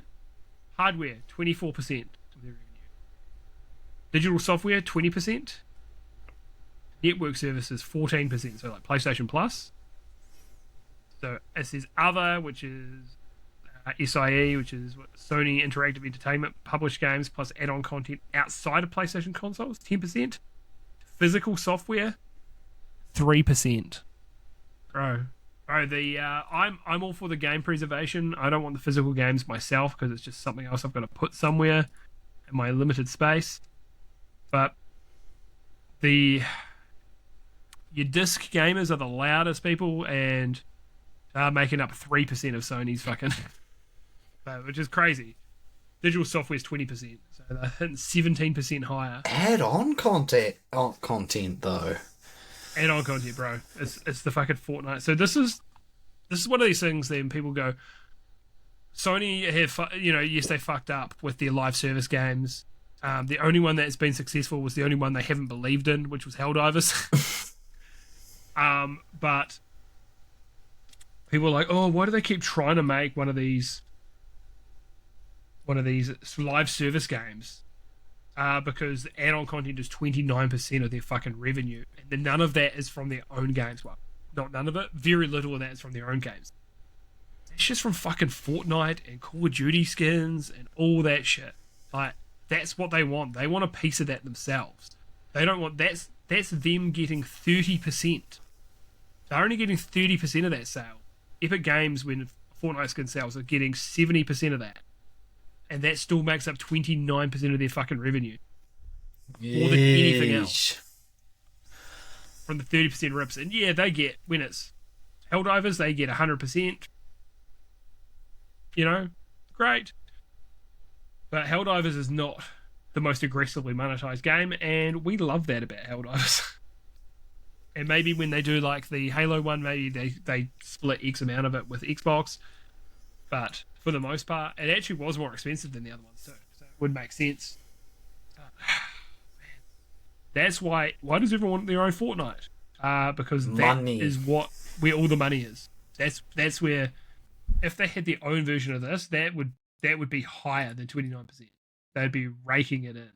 Hardware, 24% of their revenue. Digital software, 20%. Network services, 14%. So like PlayStation Plus. So it says other, which is SIE, which is Sony Interactive Entertainment, published games plus add-on content outside of PlayStation consoles, 10%. Physical software, 3%. Bro, I'm all for the game preservation. I don't want the physical games myself because it's just something else I've got to put somewhere in my limited space. But your disc gamers are the loudest people and are making up 3% of Sony's fucking, which is crazy. Digital software is 20%, so they're hitting 17% higher. Add-on content though. Add-on content, bro. It's the fucking Fortnite. So this is one of these things. Then people go, Sony have, yes, they fucked up with their live service games. The only one that's been successful was the only one they haven't believed in, which was Helldivers. But people are like, oh, why do they keep trying to make one of these live service games? because add-on content is 29% of their fucking revenue, and then none of that is from their own games. Well, not none of it. Very little of that is from their own games. It's just from fucking Fortnite and Call of Duty skins and all that shit. Like, that's what they want. They want a piece of that themselves. They don't want that's them getting 30%. They're only getting 30% of that sale. Epic Games, when Fortnite skin sales, are getting 70% of that. And that still makes up 29% of their fucking revenue. More than anything else. From the 30% rips. And yeah, they get, when it's Helldivers, they get 100%. You know, great. But Helldivers is not the most aggressively monetized game, and we love that about Helldivers. And maybe when they do like the Halo one, maybe they split X amount of it with Xbox. But for the most part, it actually was more expensive than the other ones too. So it would make sense. Man. That's why does everyone want their own Fortnite? Because that is where all the money is. That's where, if they had their own version of this, that would be higher than 29%. They'd be raking it in.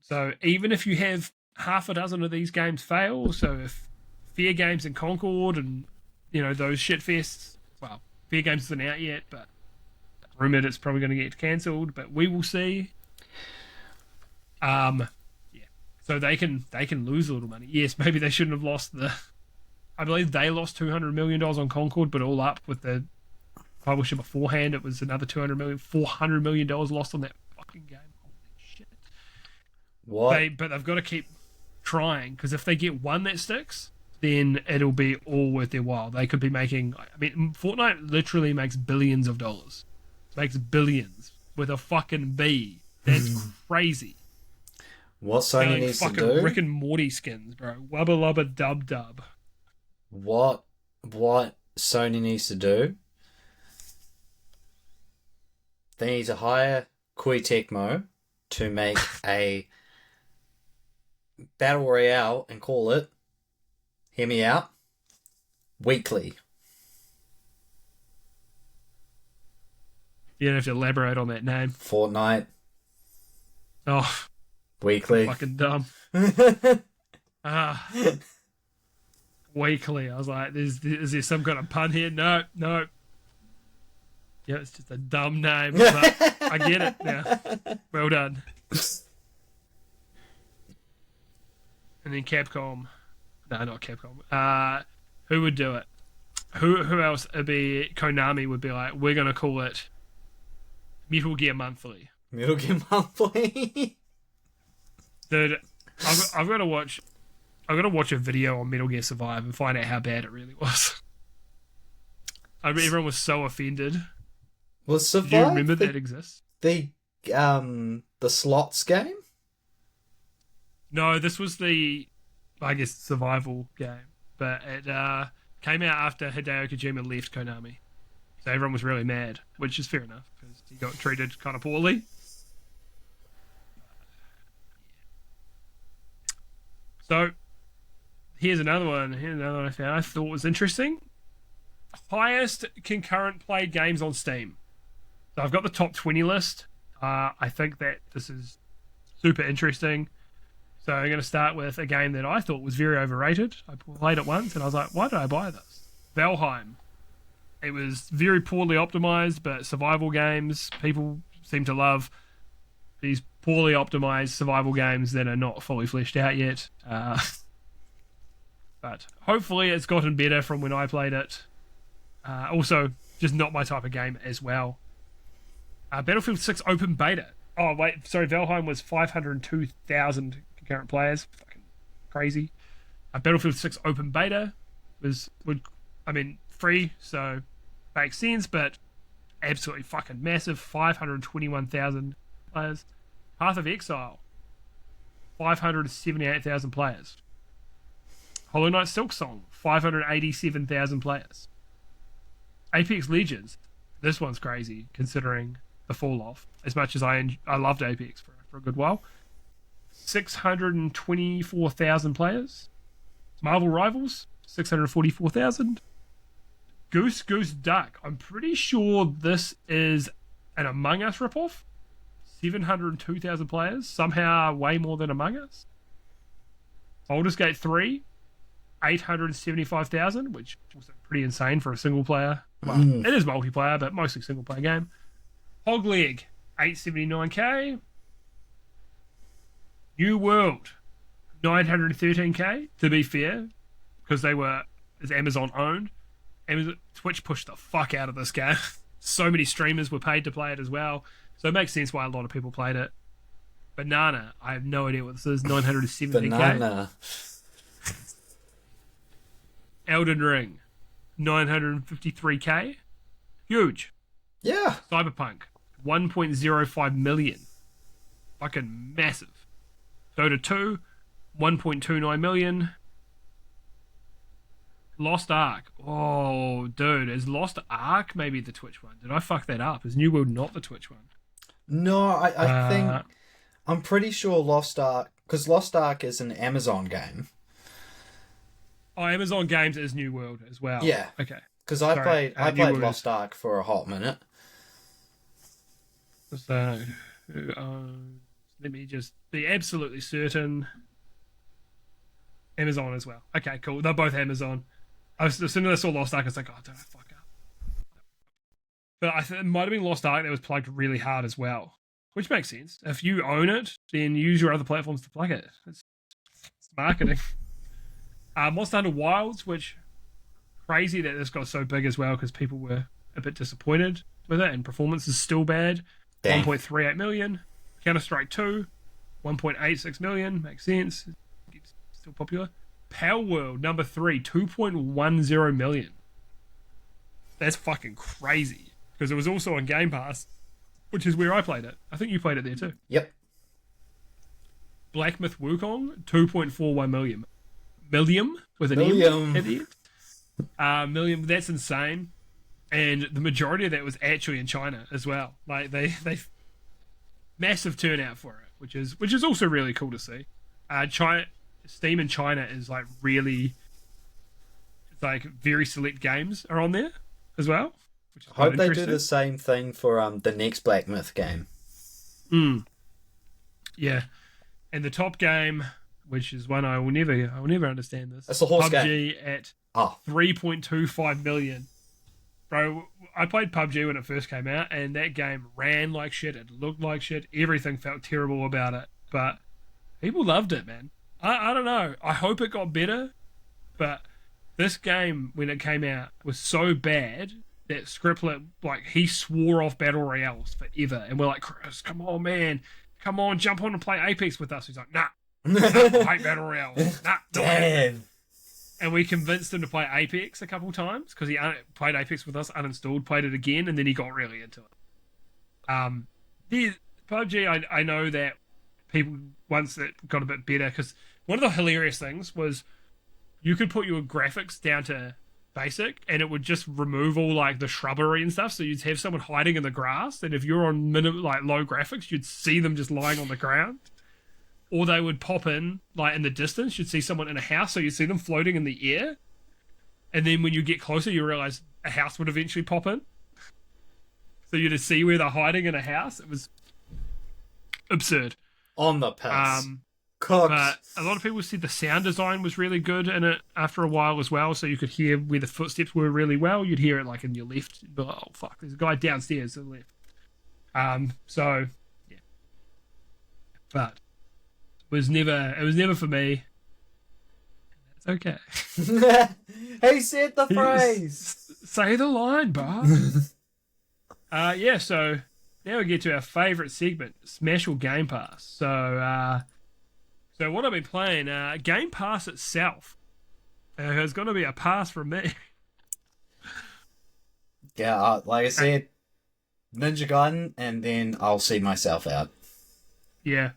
So even if you have half a dozen of these games fail, so if Fair Games and Concord and, you know, those shitfests, well, Fair Games isn't out yet, but rumoured it's probably going to get cancelled, but we will see. Yeah. So they can lose a little money. Yes, maybe they shouldn't have lost I believe they lost $200 million on Concord, but all up with the publisher beforehand, it was another $400 million lost on that fucking game. Holy shit. What? But they've got to keep trying, because if they get one that sticks, then it'll be all worth their while. They could be making, I mean, Fortnite literally makes billions of dollars. Makes billions with a fucking B. That's crazy. What Sony needs to do? Rick and Morty skins, bro. Wubba lubba dub dub. What Sony needs to do? They need to hire Koei Tecmo to make a Battle Royale and call it, hear me out, Weekly. You don't have to elaborate on that name. Fortnite. Oh. Weekly. Fucking dumb. Weekly. I was like, is there some kind of pun here? No. Yeah, it's just a dumb name. But I get it now. Well done. And then Capcom. No, not Capcom. Who would do it? Who else? It'd be Konami would be like, we're going to call it Metal Gear Monthly. Metal Gear Monthly? Dude, I've got to watch a video on Metal Gear Survive and find out how bad it really was. I mean, everyone was so offended. Was Survive? Do you remember that exists? The slots game? No, this was the, I guess, survival game. But it came out after Hideo Kojima left Konami. So everyone was really mad, which is fair enough, because he got treated kind of poorly. So, here's another one I found I thought was interesting. Highest concurrent played games on Steam. So I've got the top 20 list. I think that this is super interesting. So I'm going to start with a game that I thought was very overrated. I played it once and I was like, why did I buy this? Valheim. It was very poorly optimized, but survival games, people seem to love these poorly optimized survival games that are not fully fleshed out yet. But hopefully it's gotten better from when I played it. Also, just not my type of game as well. Battlefield 6 open beta. Oh, wait, sorry, Valheim was 502,000 concurrent players. Fucking crazy. Battlefield 6 open beta free, so makes sense, but absolutely fucking massive. 521,000 players. Path of Exile, 578,000 players. Hollow Knight Silksong, 587,000 players. Apex Legends, this one's crazy considering the fall off. As much as I loved Apex for a good while, 624,000 players. Marvel Rivals, 644,000. Goose Duck, I'm pretty sure this is an Among Us ripoff. 702,000 players, somehow way more than Among Us. Baldur's Gate 3, 875,000, which was pretty insane for a single player. Well, it is multiplayer, but mostly single player game. Hog Leg, 879k. New World, 913k. To be fair, because it's Amazon owned. Twitch pushed the fuck out of this game. So many streamers were paid to play it as well. So it makes sense why a lot of people played it. Banana, I have no idea what this is. 970k. Banana. Elden Ring, 953k. Huge. Yeah. Cyberpunk, 1.05 million. Fucking massive. Dota 2, 1.29 million. Lost Ark. Oh, dude, is Lost Ark maybe the Twitch one? Did I fuck that up? Is New World not the Twitch one? No, I think... I'm pretty sure Lost Ark... Because Lost Ark is an Amazon game. Oh, Amazon Games is New World as well. Yeah. Okay. Because I played Lost Ark for a hot minute. So, let me just be absolutely certain. Amazon as well. Okay, cool. They're both Amazon. As soon as I saw Lost Ark, I was like, oh, don't I fuck up. But it might have been Lost Ark that was plugged really hard as well, which makes sense. If you own it, then use your other platforms to plug it. It's marketing. Monster Hunter Wilds, which crazy that this got so big as well because people were a bit disappointed with it and performance is still bad. 1.38 million. Counter-Strike 2, 1.86 million. Makes sense. It's still popular. Power World number 3, 2.10 million. That's fucking crazy because it was also on Game Pass, which is where I played it. I think you played it there too. Yep. Black Myth Wukong, 2.41 million. Million with an Million. M at the end. Million. That's insane. And the majority of that was actually in China as well. Like they massive turnout for it, which is also really cool to see. Steam in China is like really, it's like very select games are on there as well. Which is I hope they do the same thing for the next Black Myth game. Yeah, and the top game, which is one I will never understand this. It's a horse PUBG game. at 3.25 million. Bro, I played PUBG when it first came out, and that game ran like shit. It looked like shit. Everything felt terrible about it, but people loved it, man. I don't know. I hope it got better, but this game, when it came out, was so bad that Scriptlet, like, he swore off Battle Royales forever. And we're like, Chris, come on, man. Come on, jump on and play Apex with us. He's like, nah. I hate Battle Royales. Nah. Damn. And we convinced him to play Apex a couple times because he played Apex with us, uninstalled, played it again, and then he got really into it. The PUBG, I know that people, once it got a bit better, because one of the hilarious things was you could put your graphics down to basic and it would just remove all like the shrubbery and stuff, so you'd have someone hiding in the grass, and if you're on low graphics, you'd see them just lying on the ground. Or they would pop in, like in the distance, you'd see someone in a house, so you'd see them floating in the air. And then when you get closer, you realize a house would eventually pop in. So you'd see where they're hiding in a house. It was absurd. On the pass. Cooked. But a lot of people said the sound design was really good in it after a while as well, so you could hear where the footsteps were really well. You'd hear it like in your left. You'd be like, oh, fuck, there's a guy downstairs to the left. So, yeah. But... It was never for me. It's okay. He said the phrase. Say the line, Bob. Yeah, so now we get to our favourite segment, Smash or Game Pass. So what I've been playing, Game Pass itself has got to be a pass from me. Yeah, like I said, Ninja Gaiden, and then I'll see myself out. Yeah.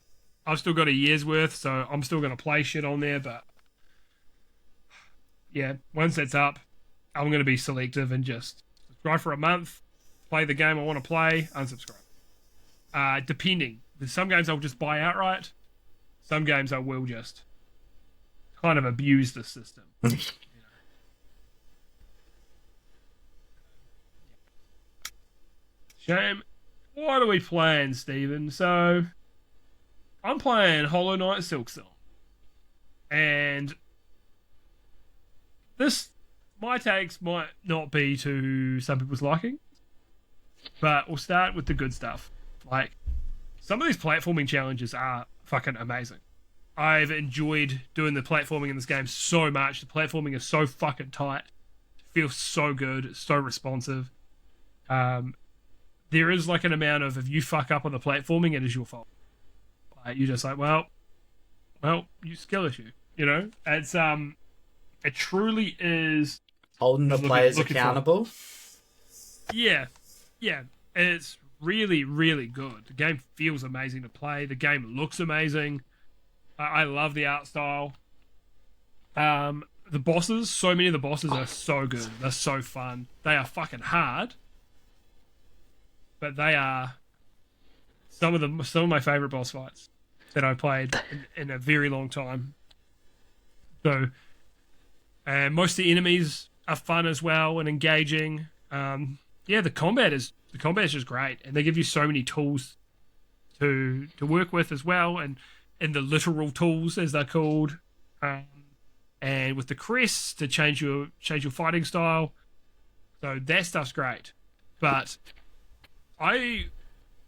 I've still got a year's worth, so I'm still going to play shit on there, but yeah, once it's up, I'm going to be selective and just subscribe for a month, play the game I want to play, unsubscribe. Depending. There's some games I'll just buy outright. Some games I will just kind of abuse the system. Shame. what are we playing, Stephen? So, I'm playing Hollow Knight Silksong. And this, my takes might not be to some people's liking, but we'll start with the good stuff. Like, some of these platforming challenges are fucking amazing. I've enjoyed doing the platforming in this game so much. The platforming is so fucking tight. It feels so good. It's so responsive. There is like an amount of, if you fuck up on the platforming, it is your fault. Like, you're just like, well, you skill issue. You know? It's it truly is holding the players accountable. Yeah. It's really, really good. The game feels amazing to play. The game looks amazing. I love the art style. The bosses, so many of the bosses are so good. They're so fun. They are fucking hard, but they are some of my favorite boss fights that I've played in a very long time. So, and most of the enemies are fun as well and engaging. The combat is just great, and they give you so many tools to work with as well, and the literal tools as they're called, and with the crests to change your fighting style. So that stuff's great. But I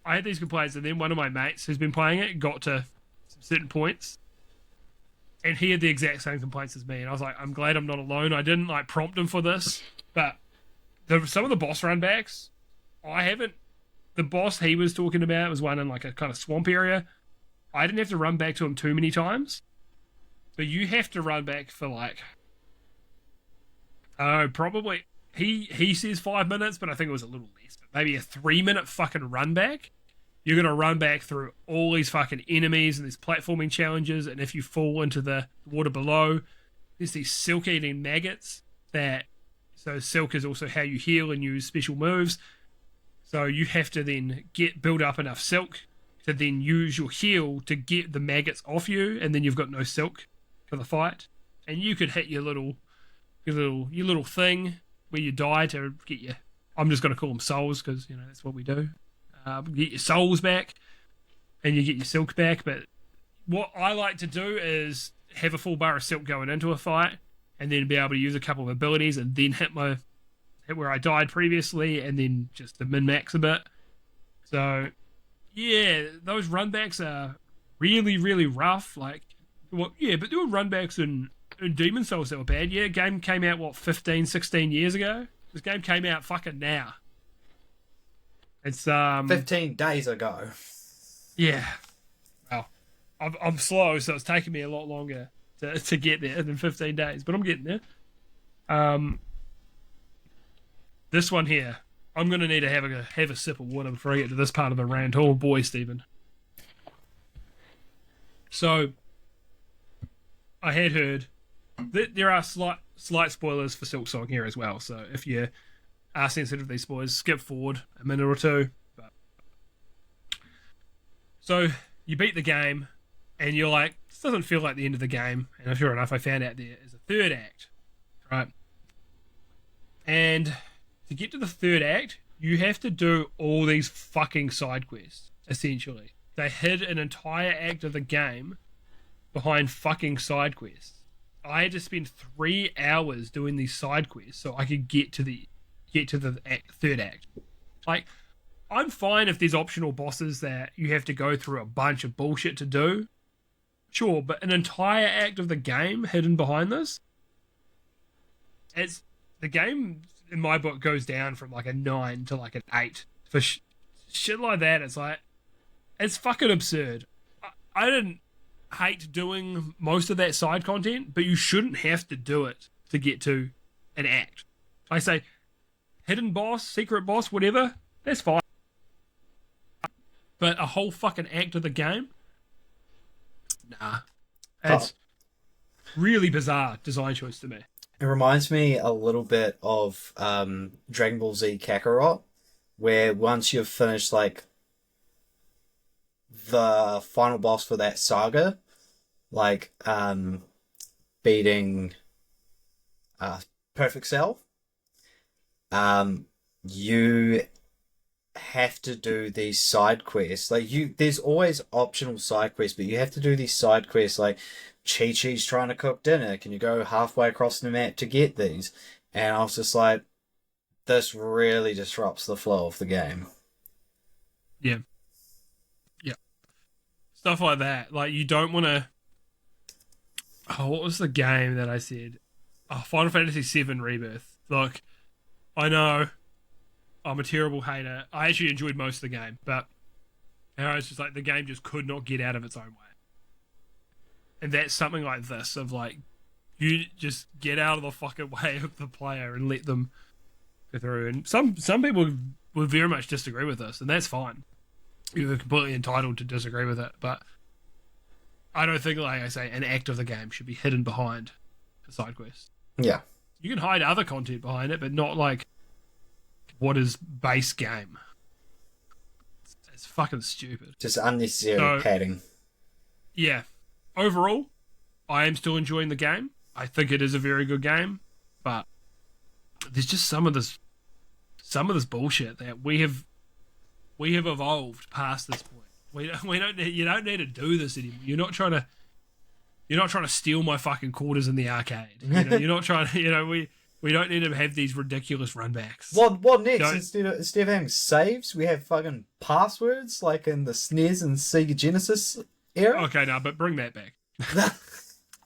had these complaints, and then one of my mates who's been playing it got to some certain points, and he had the exact same complaints as me. And I was like, I'm glad I'm not alone. I didn't like prompt him for this, but some of the boss runbacks, the boss he was talking about was one in like a kind of swamp area. I didn't have to run back to him too many times, but you have to run back for like, probably, he says 5 minutes, but I think it was a little less, but maybe a 3-minute fucking run back. You're going to run back through all these fucking enemies and these platforming challenges, and if you fall into the water below, there's these silk-eating maggots so silk is also how you heal and use special moves. So you have to then build up enough silk to then use your heal to get the maggots off you, and then you've got no silk for the fight. And you could hit your little thing where you die to get your, I'm just going to call them souls because that's what we do. Get your souls back, and you get your silk back. But what I like to do is have a full bar of silk going into a fight, and then be able to use a couple of abilities, and then hit where I died previously, and then just to min-max a bit. So, yeah, those runbacks are really, really rough. Like, but there were runbacks in Demon Souls that were bad. Yeah, game came out, 15, 16 years ago? This game came out fucking now. It's 15 days ago. Yeah. Well, I'm slow, so it's taking me a lot longer to get there than 15 days, but I'm getting there. This one here, I'm going to need to have a sip of water before I get to this part of the rant. Oh boy, Stephen. So, I had heard that there are slight spoilers for Silksong here as well, so if you are sensitive to these spoilers, skip forward a minute or two. So, you beat the game, and you're like, this doesn't feel like the end of the game, and sure enough, I found out there is a third act, right? And to get to the third act, you have to do all these fucking side quests, essentially. They hid an entire act of the game behind fucking side quests. I had to spend 3 hours doing these side quests so I could get to the third act. Like, I'm fine if there's optional bosses that you have to go through a bunch of bullshit to do. Sure, but an entire act of the game hidden behind this? The game, in my book, goes down from like a 9 to like an 8. For shit like that, it's fucking absurd. I didn't hate doing most of that side content, but you shouldn't have to do it to get to an act. I say, hidden boss, secret boss, whatever, that's fine. But a whole fucking act of the game? Nah. It's really bizarre design choice to me. It reminds me a little bit of Dragon Ball Z Kakarot, where once you've finished like the final boss for that saga, like beating Perfect Cell, you have to do these side quests. Like there's always optional side quests, but you have to do these side quests. Like Chi-Chi's trying to cook dinner. Can you go halfway across the map to get these? And I was just like, this really disrupts the flow of the game. Yeah. Yeah. Stuff like that. Like, you don't want to... Oh, what was the game that I said? Oh, Final Fantasy VII Rebirth. Look, I know I'm a terrible hater. I actually enjoyed most of the game, but it's just like the game just could not get out of its own way. And that's something like this, of like, you just get out of the fucking way of the player and let them go through. And some people would very much disagree with this, and that's fine. You're completely entitled to disagree with it, but I don't think, like I say, an act of the game should be hidden behind a side quest. Yeah. You can hide other content behind it, but not like what is base game. It's fucking stupid. Just unnecessary padding. Yeah. Overall, I am still enjoying the game. I think it is a very good game, but there's just some of this bullshit that we have evolved past this point. You don't need to do this anymore. You're not trying to steal my fucking quarters in the arcade. You're not trying to. We don't need to have these ridiculous runbacks. What next? Instead of having saves, we have fucking passwords like in the SNES and Sega Genesis era. Okay, no, but bring that back.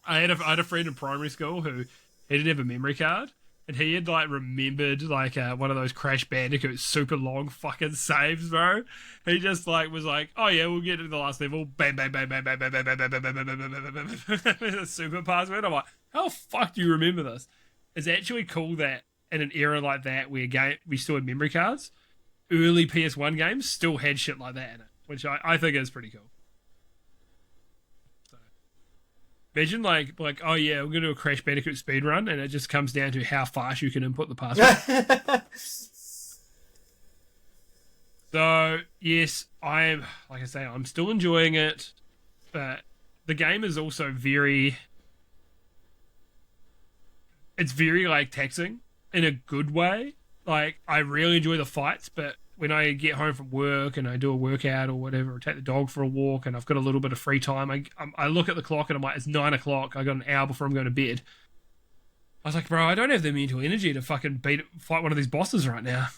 I had a friend in primary school who he didn't have a memory card, and he had like remembered like one of those Crash Bandicoot super long fucking saves, bro. He just like was like, oh yeah, we'll get to the last level, bang bang bang bang bang bang bang bang bang bang bang bang bang, a super password. I'm like, how the fuck do you remember this? It's actually cool that in an era like that where we still had memory cards, early PS1 games still had shit like that in it, which I think is pretty cool. Imagine like oh yeah, we're gonna do a Crash Bandicoot speedrun, and it just comes down to how fast you can input the password. So yes, I'm still enjoying it, but the game is also it's very like taxing in a good way. Like, I really enjoy the fights, but when I get home from work and I do a workout or whatever, or take the dog for a walk, and I've got a little bit of free time, I look at the clock and I'm like, it's 9 o'clock. I got an hour before I'm going to bed. I was like, bro, I don't have the mental energy to fucking fight one of these bosses right now.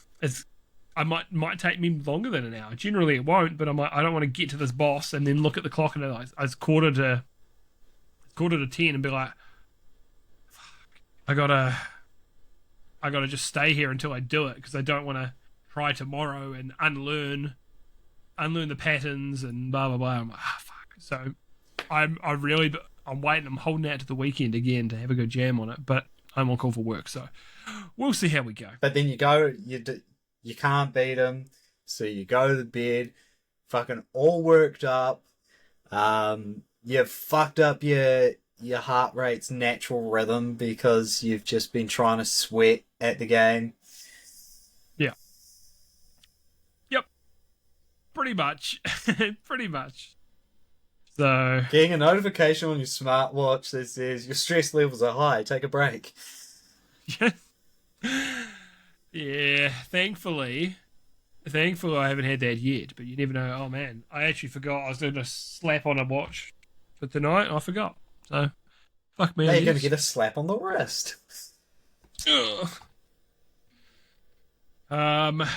I might take me longer than an hour. Generally, it won't, but I'm like, I don't want to get to this boss and then look at the clock and it's quarter to 10 and be like, fuck, I gotta just stay here until I do it, because I don't want to try tomorrow and unlearn the patterns and blah blah blah. I'm like, fuck. So I'm waiting. I'm holding out to the weekend again to have a good jam on it, but I'm on call for work, so we'll see how we go. But then you can't beat them, so you go to bed, fucking all worked up. You've fucked up your heart rate's natural rhythm because you've just been trying to sweat at the game. Yeah. Yep. Pretty much. Pretty much. So getting a notification on your smartwatch that says your stress levels are high, take a break. Yeah, thankfully I haven't had that yet, but you never know. Oh man, I actually forgot I was doing a slap on a watch for tonight. I forgot. So, fuck me. Now you're going to get a slap on the wrist. Ugh.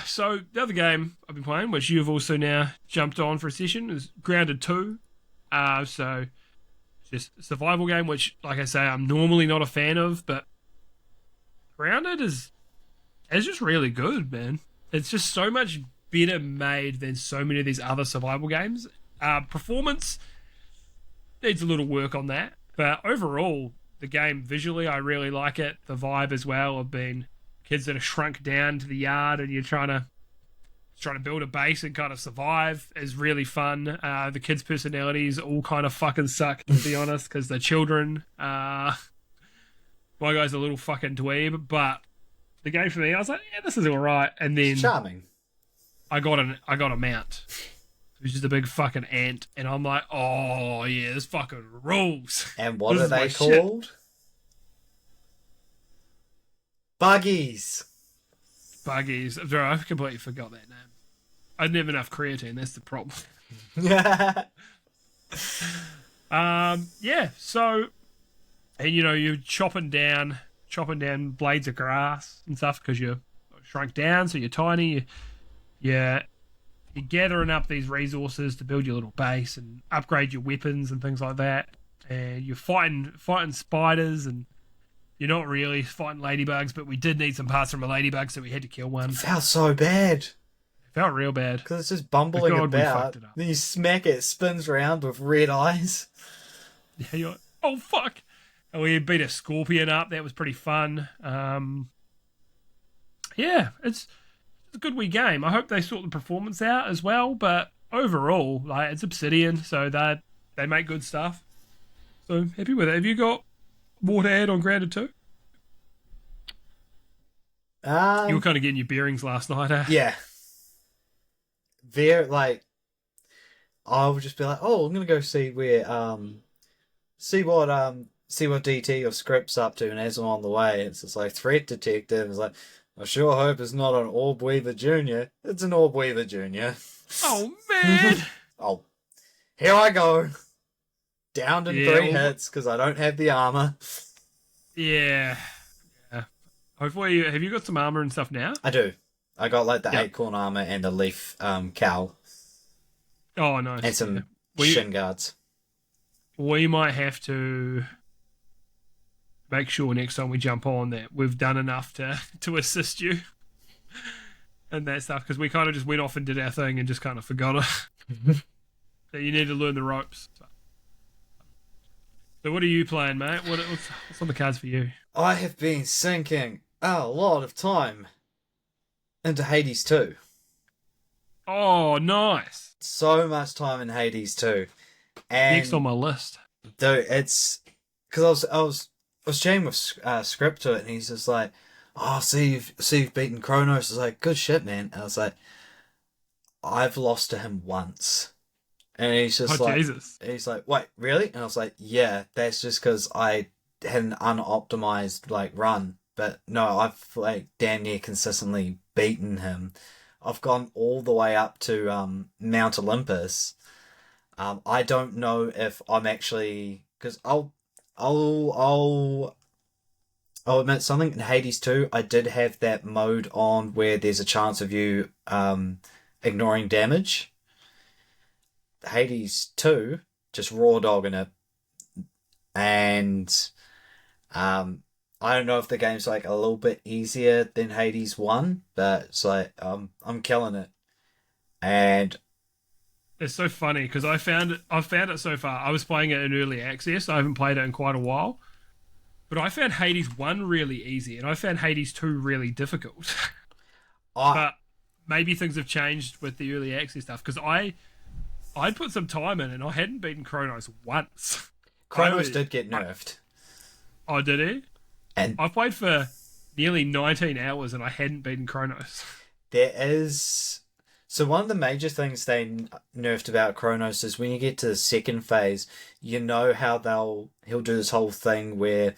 So the other game I've been playing, which you've also now jumped on for a session, is Grounded 2. So just a survival game, which, like I say, I'm normally not a fan of, but Grounded is just really good, man. It's just so much better made than so many of these other survival games. Performance needs a little work on that, but overall, the game visually, I really like it. The vibe as well of being kids that are shrunk down to the yard and you're trying to build a base and kind of survive is really fun. The kids' personalities all kind of fucking suck, to be honest, because they're children. My guy's a little fucking dweeb, but the game for me, I was like, yeah, this is all right. And then it's charming. I got a mount, which is a big fucking ant, and I'm like, oh yeah, this fucking rules. And what are they called? Buggies. Buggies. I completely forgot that name. I didn't have enough creatine. That's the problem. Yeah. Yeah. So, and you're chopping down blades of grass and stuff because you're shrunk down, so you're tiny. You're gathering up these resources to build your little base and upgrade your weapons and things like that. And you're fighting spiders, and you're not really fighting ladybugs, but we did need some parts from a ladybug, so we had to kill one. It Felt so bad. felt real bad. Because it's just bumbling God, we about. fucked it up. Then you smack it, it spins around with red eyes. Yeah, you're like, oh fuck! And we beat a scorpion up. That was pretty fun. Yeah, it's a good wee game. I hope they sort the performance out as well. But overall, like it's Obsidian, so they make good stuff. So happy with it. Have you got more to add on Grounded 2? You were kind of getting your bearings last night, eh? Yeah. I would just be like, oh, I'm gonna go see where see what DT or Script's up to, and as I'm on the way, it's just like threat detected. It's like, I sure hope it's not an Orb Weaver Jr. It's an Orb Weaver Jr. Oh man! Oh, here I go. Downed in 3 well, hits because I don't have the armor. Yeah. Hopefully, have you got some armor and stuff now? I do. I got like the Yep. acorn armor and the leaf cowl Oh, nice. and some Yeah. shin guards. We might have to make sure next time we jump on that we've done enough to assist you and that stuff, because we kind of just went off and did our thing and just kind of forgot it. So you need to learn the ropes. So what are you playing, mate? What's on the cards for you? I have been sinking a lot of time into Hades 2. Oh, nice. So much time in Hades 2. And Next on my list. dude, it's because I was chatting with Script to it, and he's just like, "Oh, see you've beaten Kronos." I was like, "Good shit, man." And I was like, "I've lost to him once," and he's just Oh, like, Jesus. he's like, "Wait, really?" And I was like, "Yeah, that's just because I had an unoptimized like run, but no, I've like damn near consistently beaten him. I've gone all the way up to Mount Olympus." I don't know if I'm actually, because I'll admit something. In Hades 2, I did have that mode on where there's a chance of you ignoring damage. Hades 2, just raw dogging it, and I don't know if the game's like a little bit easier than Hades 1, but it's like I'm killing it, and It's so funny because I've found it so far. I was playing it in early access. I haven't played it in quite a while. But I found Hades 1 really easy, and I found Hades 2 really difficult. But maybe things have changed with the early access stuff, because I'd put some time in and I hadn't beaten Kronos once. Kronos did get nerfed. Oh, did he? And I played for nearly 19 hours and I hadn't beaten Kronos. there is... So one of the major things they nerfed about Kronos is when you get to the second phase, you know how he'll do this whole thing where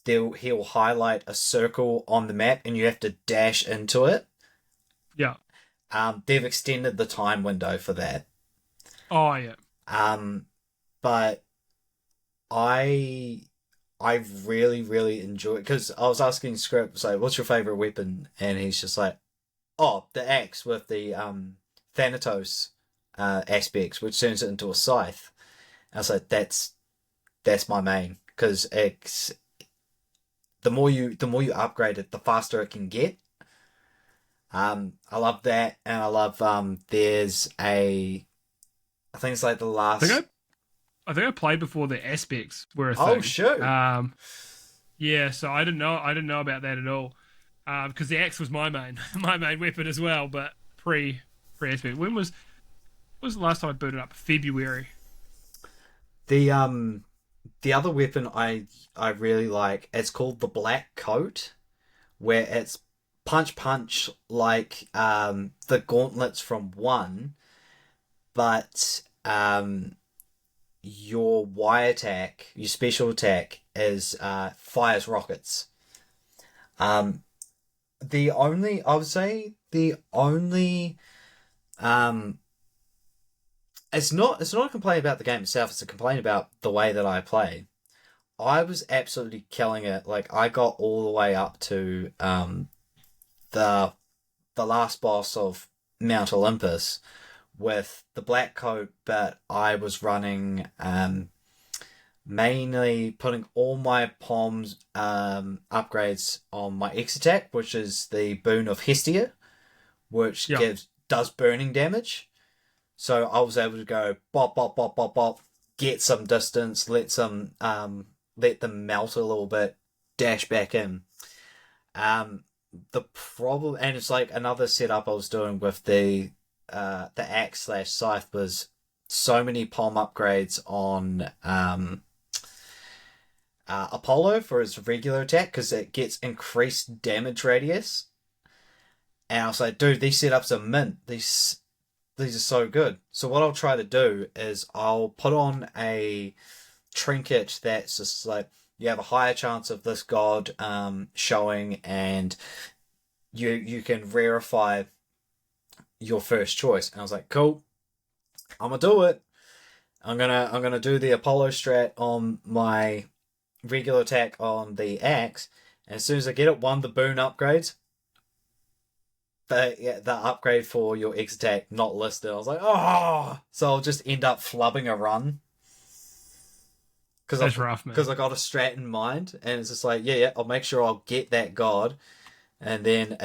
he'll highlight a circle on the map and you have to dash into it. Yeah. They've extended the time window for that. Oh, yeah. But I really, really enjoy it, because I was asking Script, like, what's your favorite weapon? And he's just like, oh, the axe with the Thanatos aspects, which turns it into a scythe. And I was like, that's my main, because the more you upgrade it, the faster it can get. I love that, and I love there's I think it's like the last. I think I played before the aspects were a thing. Oh, sure. Yeah, so I didn't know about that at all. Because the axe was my main weapon as well, but pre aspect. When was the last time I booted up? February. The other weapon I really like, it's called the Black Coat, where it's punch like the gauntlets from 1, but your Y attack, your special attack is fires rockets. I would say the only Um, it's not a complaint about the game itself. It's a complaint about the way that I play. I was absolutely killing it. Like I got all the way up to the the last boss of Mount Olympus with the black coat, but I was running mainly putting all my Poms upgrades on my X attack, which is the boon of Hestia, which Yeah. does burning damage. So I was able to go bop bop bop bop bop, get some distance, let them melt a little bit, dash back in. The problem, and it's like another setup I was doing with the axe slash scythe was so many palm upgrades on Apollo for his regular attack because it gets increased damage radius. And I was like, dude, these setups are mint. These are so good. So what I'll try to do is I'll put on a trinket that's just like you have a higher chance of this god showing, and you can rarefy your first choice. And I was like, cool, I'm gonna do it. I'm gonna do the Apollo strat on my regular attack on the axe, and as soon as I get it, the boon upgrades. The upgrade for your X attack not listed. I was like, oh, so I'll just end up flubbing a run That's rough, man. because I got a strat in mind, and it's just like, yeah, I'll make sure I'll get that god, and then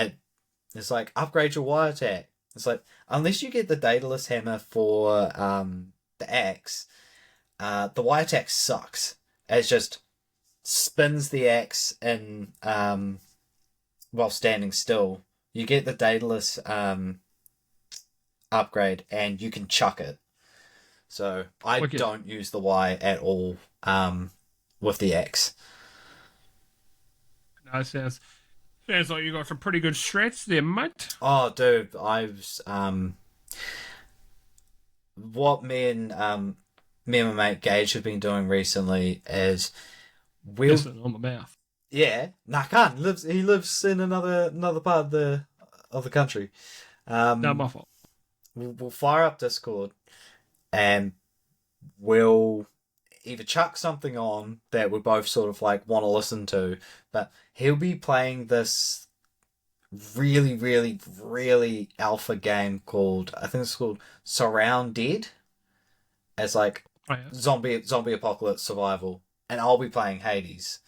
it's like upgrade your Y attack. It's like unless you get the Daedalus hammer for the axe, the Y attack sucks. It just spins the axe in while standing still. You get the Daedalus upgrade, and you can chuck it. So I don't use the Y at all with the X. No, sounds like you got some pretty good strats there, mate. Oh, dude, I've what me and my mate Gage have been doing recently is on my mouth. Yeah, nah, I can't. He lives in another part of the country. No, my fault. We'll fire up Discord, and we'll either chuck something on that we both sort of like want to listen to, but he'll be playing this really, really, really alpha game called, I think it's called Surround Dead. It's like zombie apocalypse survival, and I'll be playing Hades.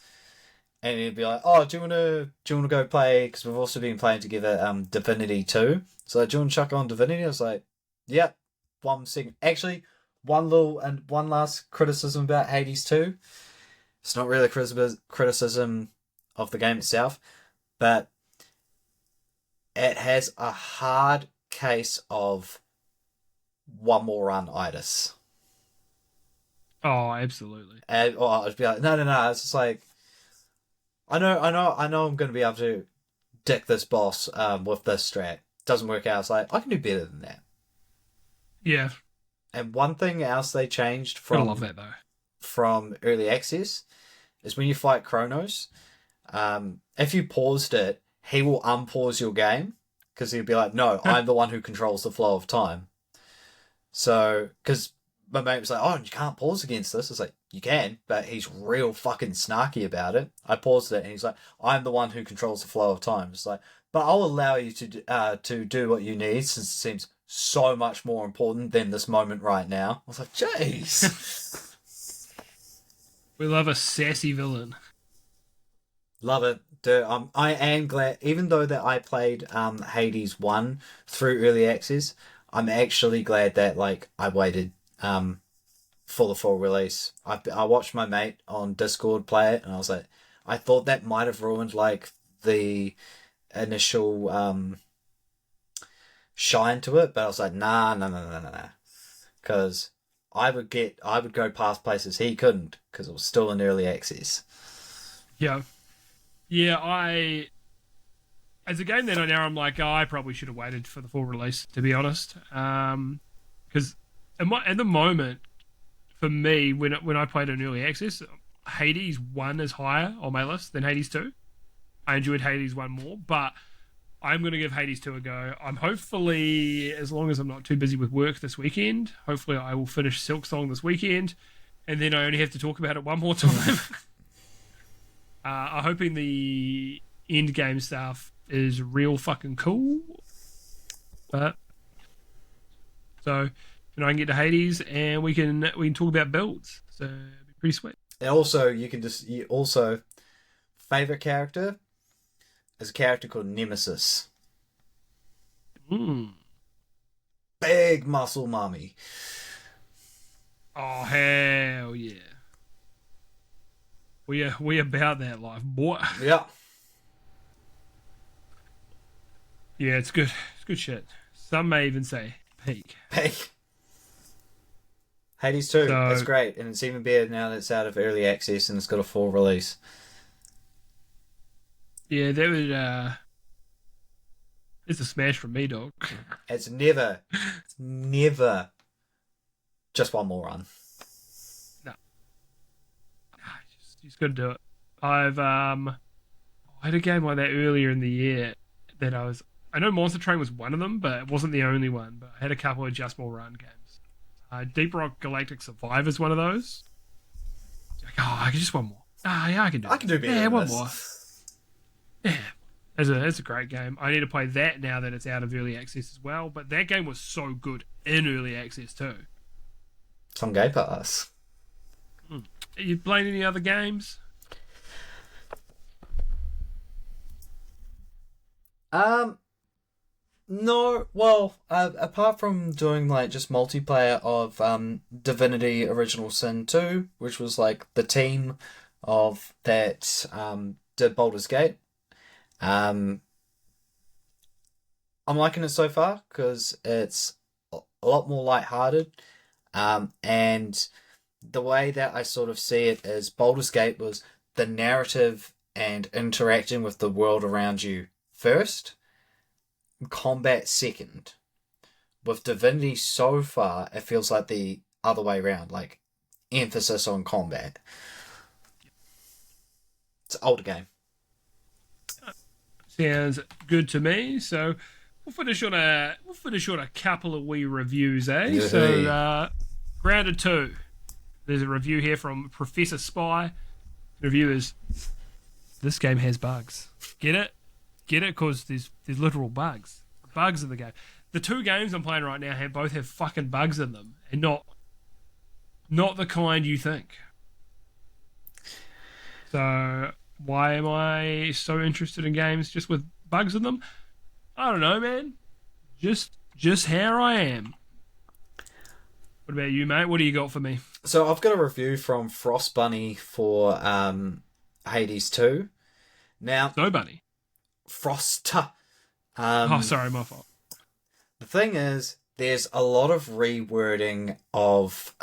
And he'd be like, "Oh, do you wanna go play?" Because we've also been playing together, Divinity 2. So like, do you want to chuck on Divinity? I was like, "Yep." 1 second. Actually, one last criticism about Hades 2. It's not really a criticism of the game itself, but it has a hard case of one more run itis. Oh, absolutely. And I'd be like, no. It's just like, I know. I'm going to be able to dick this boss with this strat. Doesn't work out. It's like I can do better than that. Yeah. And one thing else they changed I love that though. From early access is when you fight Kronos, if you paused it, he will unpause your game because he'll be like, "No, I'm the one who controls the flow of time." So, because my mate was like, "Oh, you can't pause against this." It's like, you can, but he's real fucking snarky about it. I paused it, and he's like, "I'm the one who controls the flow of time." It's like, but I'll allow you to do what you need since it seems so much more important than this moment right now. I was like, "Jeez." We love a sassy villain. Love it. Dude, I am glad, even though that I played Hades 1 through early access, I'm actually glad that like I waited for the full release. I watched my mate on Discord play it, and I was like, I thought that might have ruined like the initial shine to it, but I was like, nah, because I would go past places he couldn't because it was still in early access. Yeah. Yeah, as a game that I now I'm like, oh, I probably should have waited for the full release, to be honest. Because at the moment, for me, when I played on early access, Hades 1 is higher on my list than Hades 2. I enjoyed Hades 1 more, but I'm going to give Hades 2 a go. I'm hopefully, as long as I'm not too busy with work this weekend, hopefully I will finish Silksong this weekend, and then I only have to talk about it one more time. I'm hoping the end game stuff is real fucking cool. But so I can get to Hades and we can talk about builds. So it'd be pretty sweet. And also, favorite character is a character called Nemesis. Big muscle mummy. Oh hell yeah! We about that life, boy. Yeah. Yeah, it's good. It's good shit. Some may even say peak. Hades 2, it's great, and it's even better now that it's out of early access and it's got a full release. Yeah, that would it's a smash from me, dog. It's never just one more run. No. You just gotta do it. I had a game like that earlier in the year that I know Monster Train was one of them, but it wasn't the only one. But I had a couple of just more run games. Deep Rock Galactic Survive is one of those. Like, I can just one more. Yeah, I can do it. I can do better. Yeah, than one this. more. Yeah. It's a great game. I need to play that now that it's out of early access as well. But that game was so good in early access too. It's on Game Pass. Are you playing any other games? No, well, apart from doing like just multiplayer of Divinity Original Sin 2, which was like the team of that did Baldur's Gate. I'm liking it so far because it's a lot more lighthearted. And the way that I sort of see it is Baldur's Gate was the narrative and interacting with the world around you first, combat second. With Divinity so far, it feels like the other way around, like emphasis on combat. It's an older game. Sounds good to me. So we'll finish on a couple of wee reviews, eh? Yeah. So Grounded 2. There's a review here from Professor Spy. The review is, this game has bugs. Get it? Get it? Because there's literal bugs. Bugs in the game. The two games I'm playing right now both have fucking bugs in them, and not the kind you think. So why am I so interested in games just with bugs in them? I don't know, man. Just how I am. What about you, mate? What do you got for me? So I've got a review from Frost Bunny for Hades 2. Now, Snow Bunny. Frost. Sorry, my fault. The thing is, there's a lot of rewording of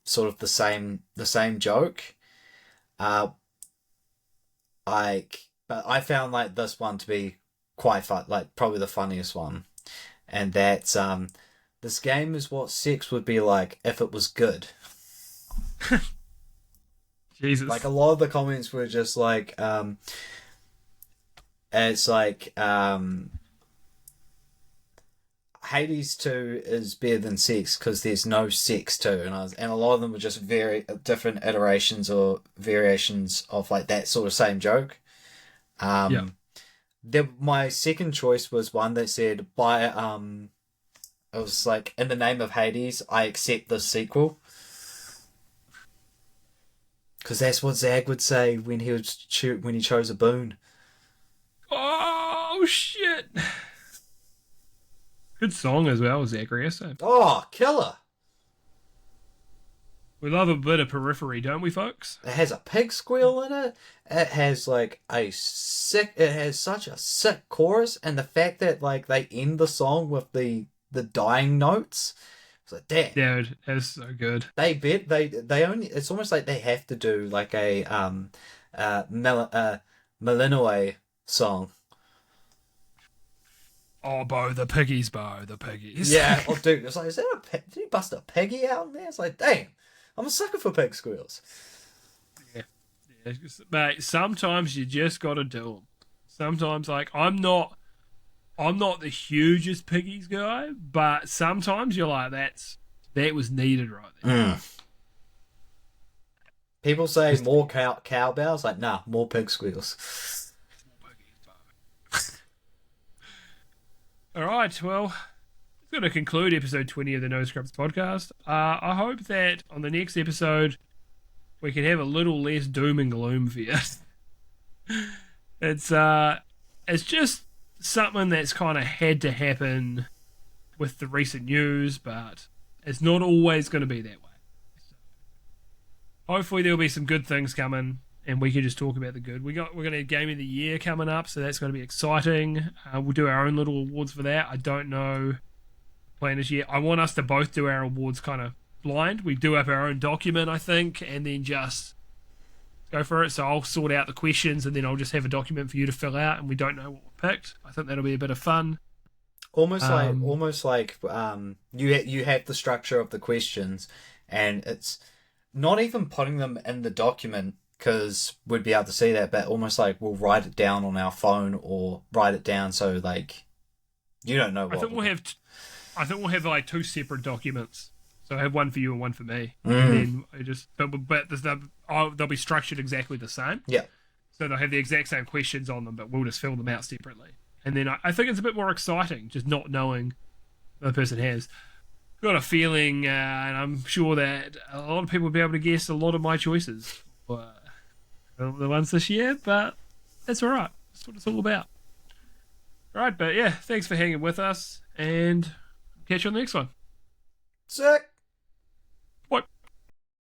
sort of the same joke. But I found like this one to be quite fun, like probably the funniest one, and that's this game is what sex would be like if it was good. Jesus. Like a lot of the comments were just like, it's like Hades 2 is better than sex because there's no sex too, and a lot of them were just very different iterations or variations of like that sort of same joke. My second choice was one that said it was like, in the name of Hades, I accept this sequel. Because that's what Zag would say when he chose a boon. Oh shit! Good song as well, Zacharias. Oh, killer! We love a bit of Periphery, don't we, folks? It has a pig squeal in it. It has like it has such a sick chorus, and the fact that like they end the song with the dying notes. It's like, damn. Dude, that's so good. They only, it's almost like they have to do like a Malinois song. Oh, the piggies. Yeah, oh dude, it's like, is that did you bust a piggy out in there? It's like, damn, I'm a sucker for pig squeals. Yeah, mate, sometimes you just gotta do them. Sometimes, like, I'm not I'm not the hugest piggies guy, but sometimes you're like, that was needed right there. People say more cowbells. Like, nah, more pig squeals. All right, well, it's going to conclude episode 20 of the No Scrubs podcast. I hope that on the next episode we can have a little less doom and gloom for you. It's just something that's kind of had to happen with the recent news, but it's not always going to be that way. Hopefully there'll be some good things coming, and we can just talk about the good. We're going to have Game of the Year coming up, so that's going to be exciting. We'll do our own little awards for that. I don't know plan this year. I want us to both do our awards kind of blind. We do have our own document, I think, and then just go for it. So I'll sort out the questions, and then I'll just have a document for you to fill out, and we don't know what we picked. I think that'll be a bit of fun. Almost like you have the structure of the questions, and it's not even putting them in the document because we'd be able to see that, but almost like we'll write it down on our phone or write it down so like you don't know what. I think we'll have like two separate documents. So I have one for you and one for me, and then they'll be structured exactly the same. Yeah. So they'll have the exact same questions on them, but we'll just fill them out separately. And then I think it's a bit more exciting, just not knowing what the person has. Got a feeling, and I'm sure that a lot of people will be able to guess a lot of my choices for the ones this year, but that's all right. That's what it's all about. All right, but yeah, thanks for hanging with us, and catch you on the next one. Sick.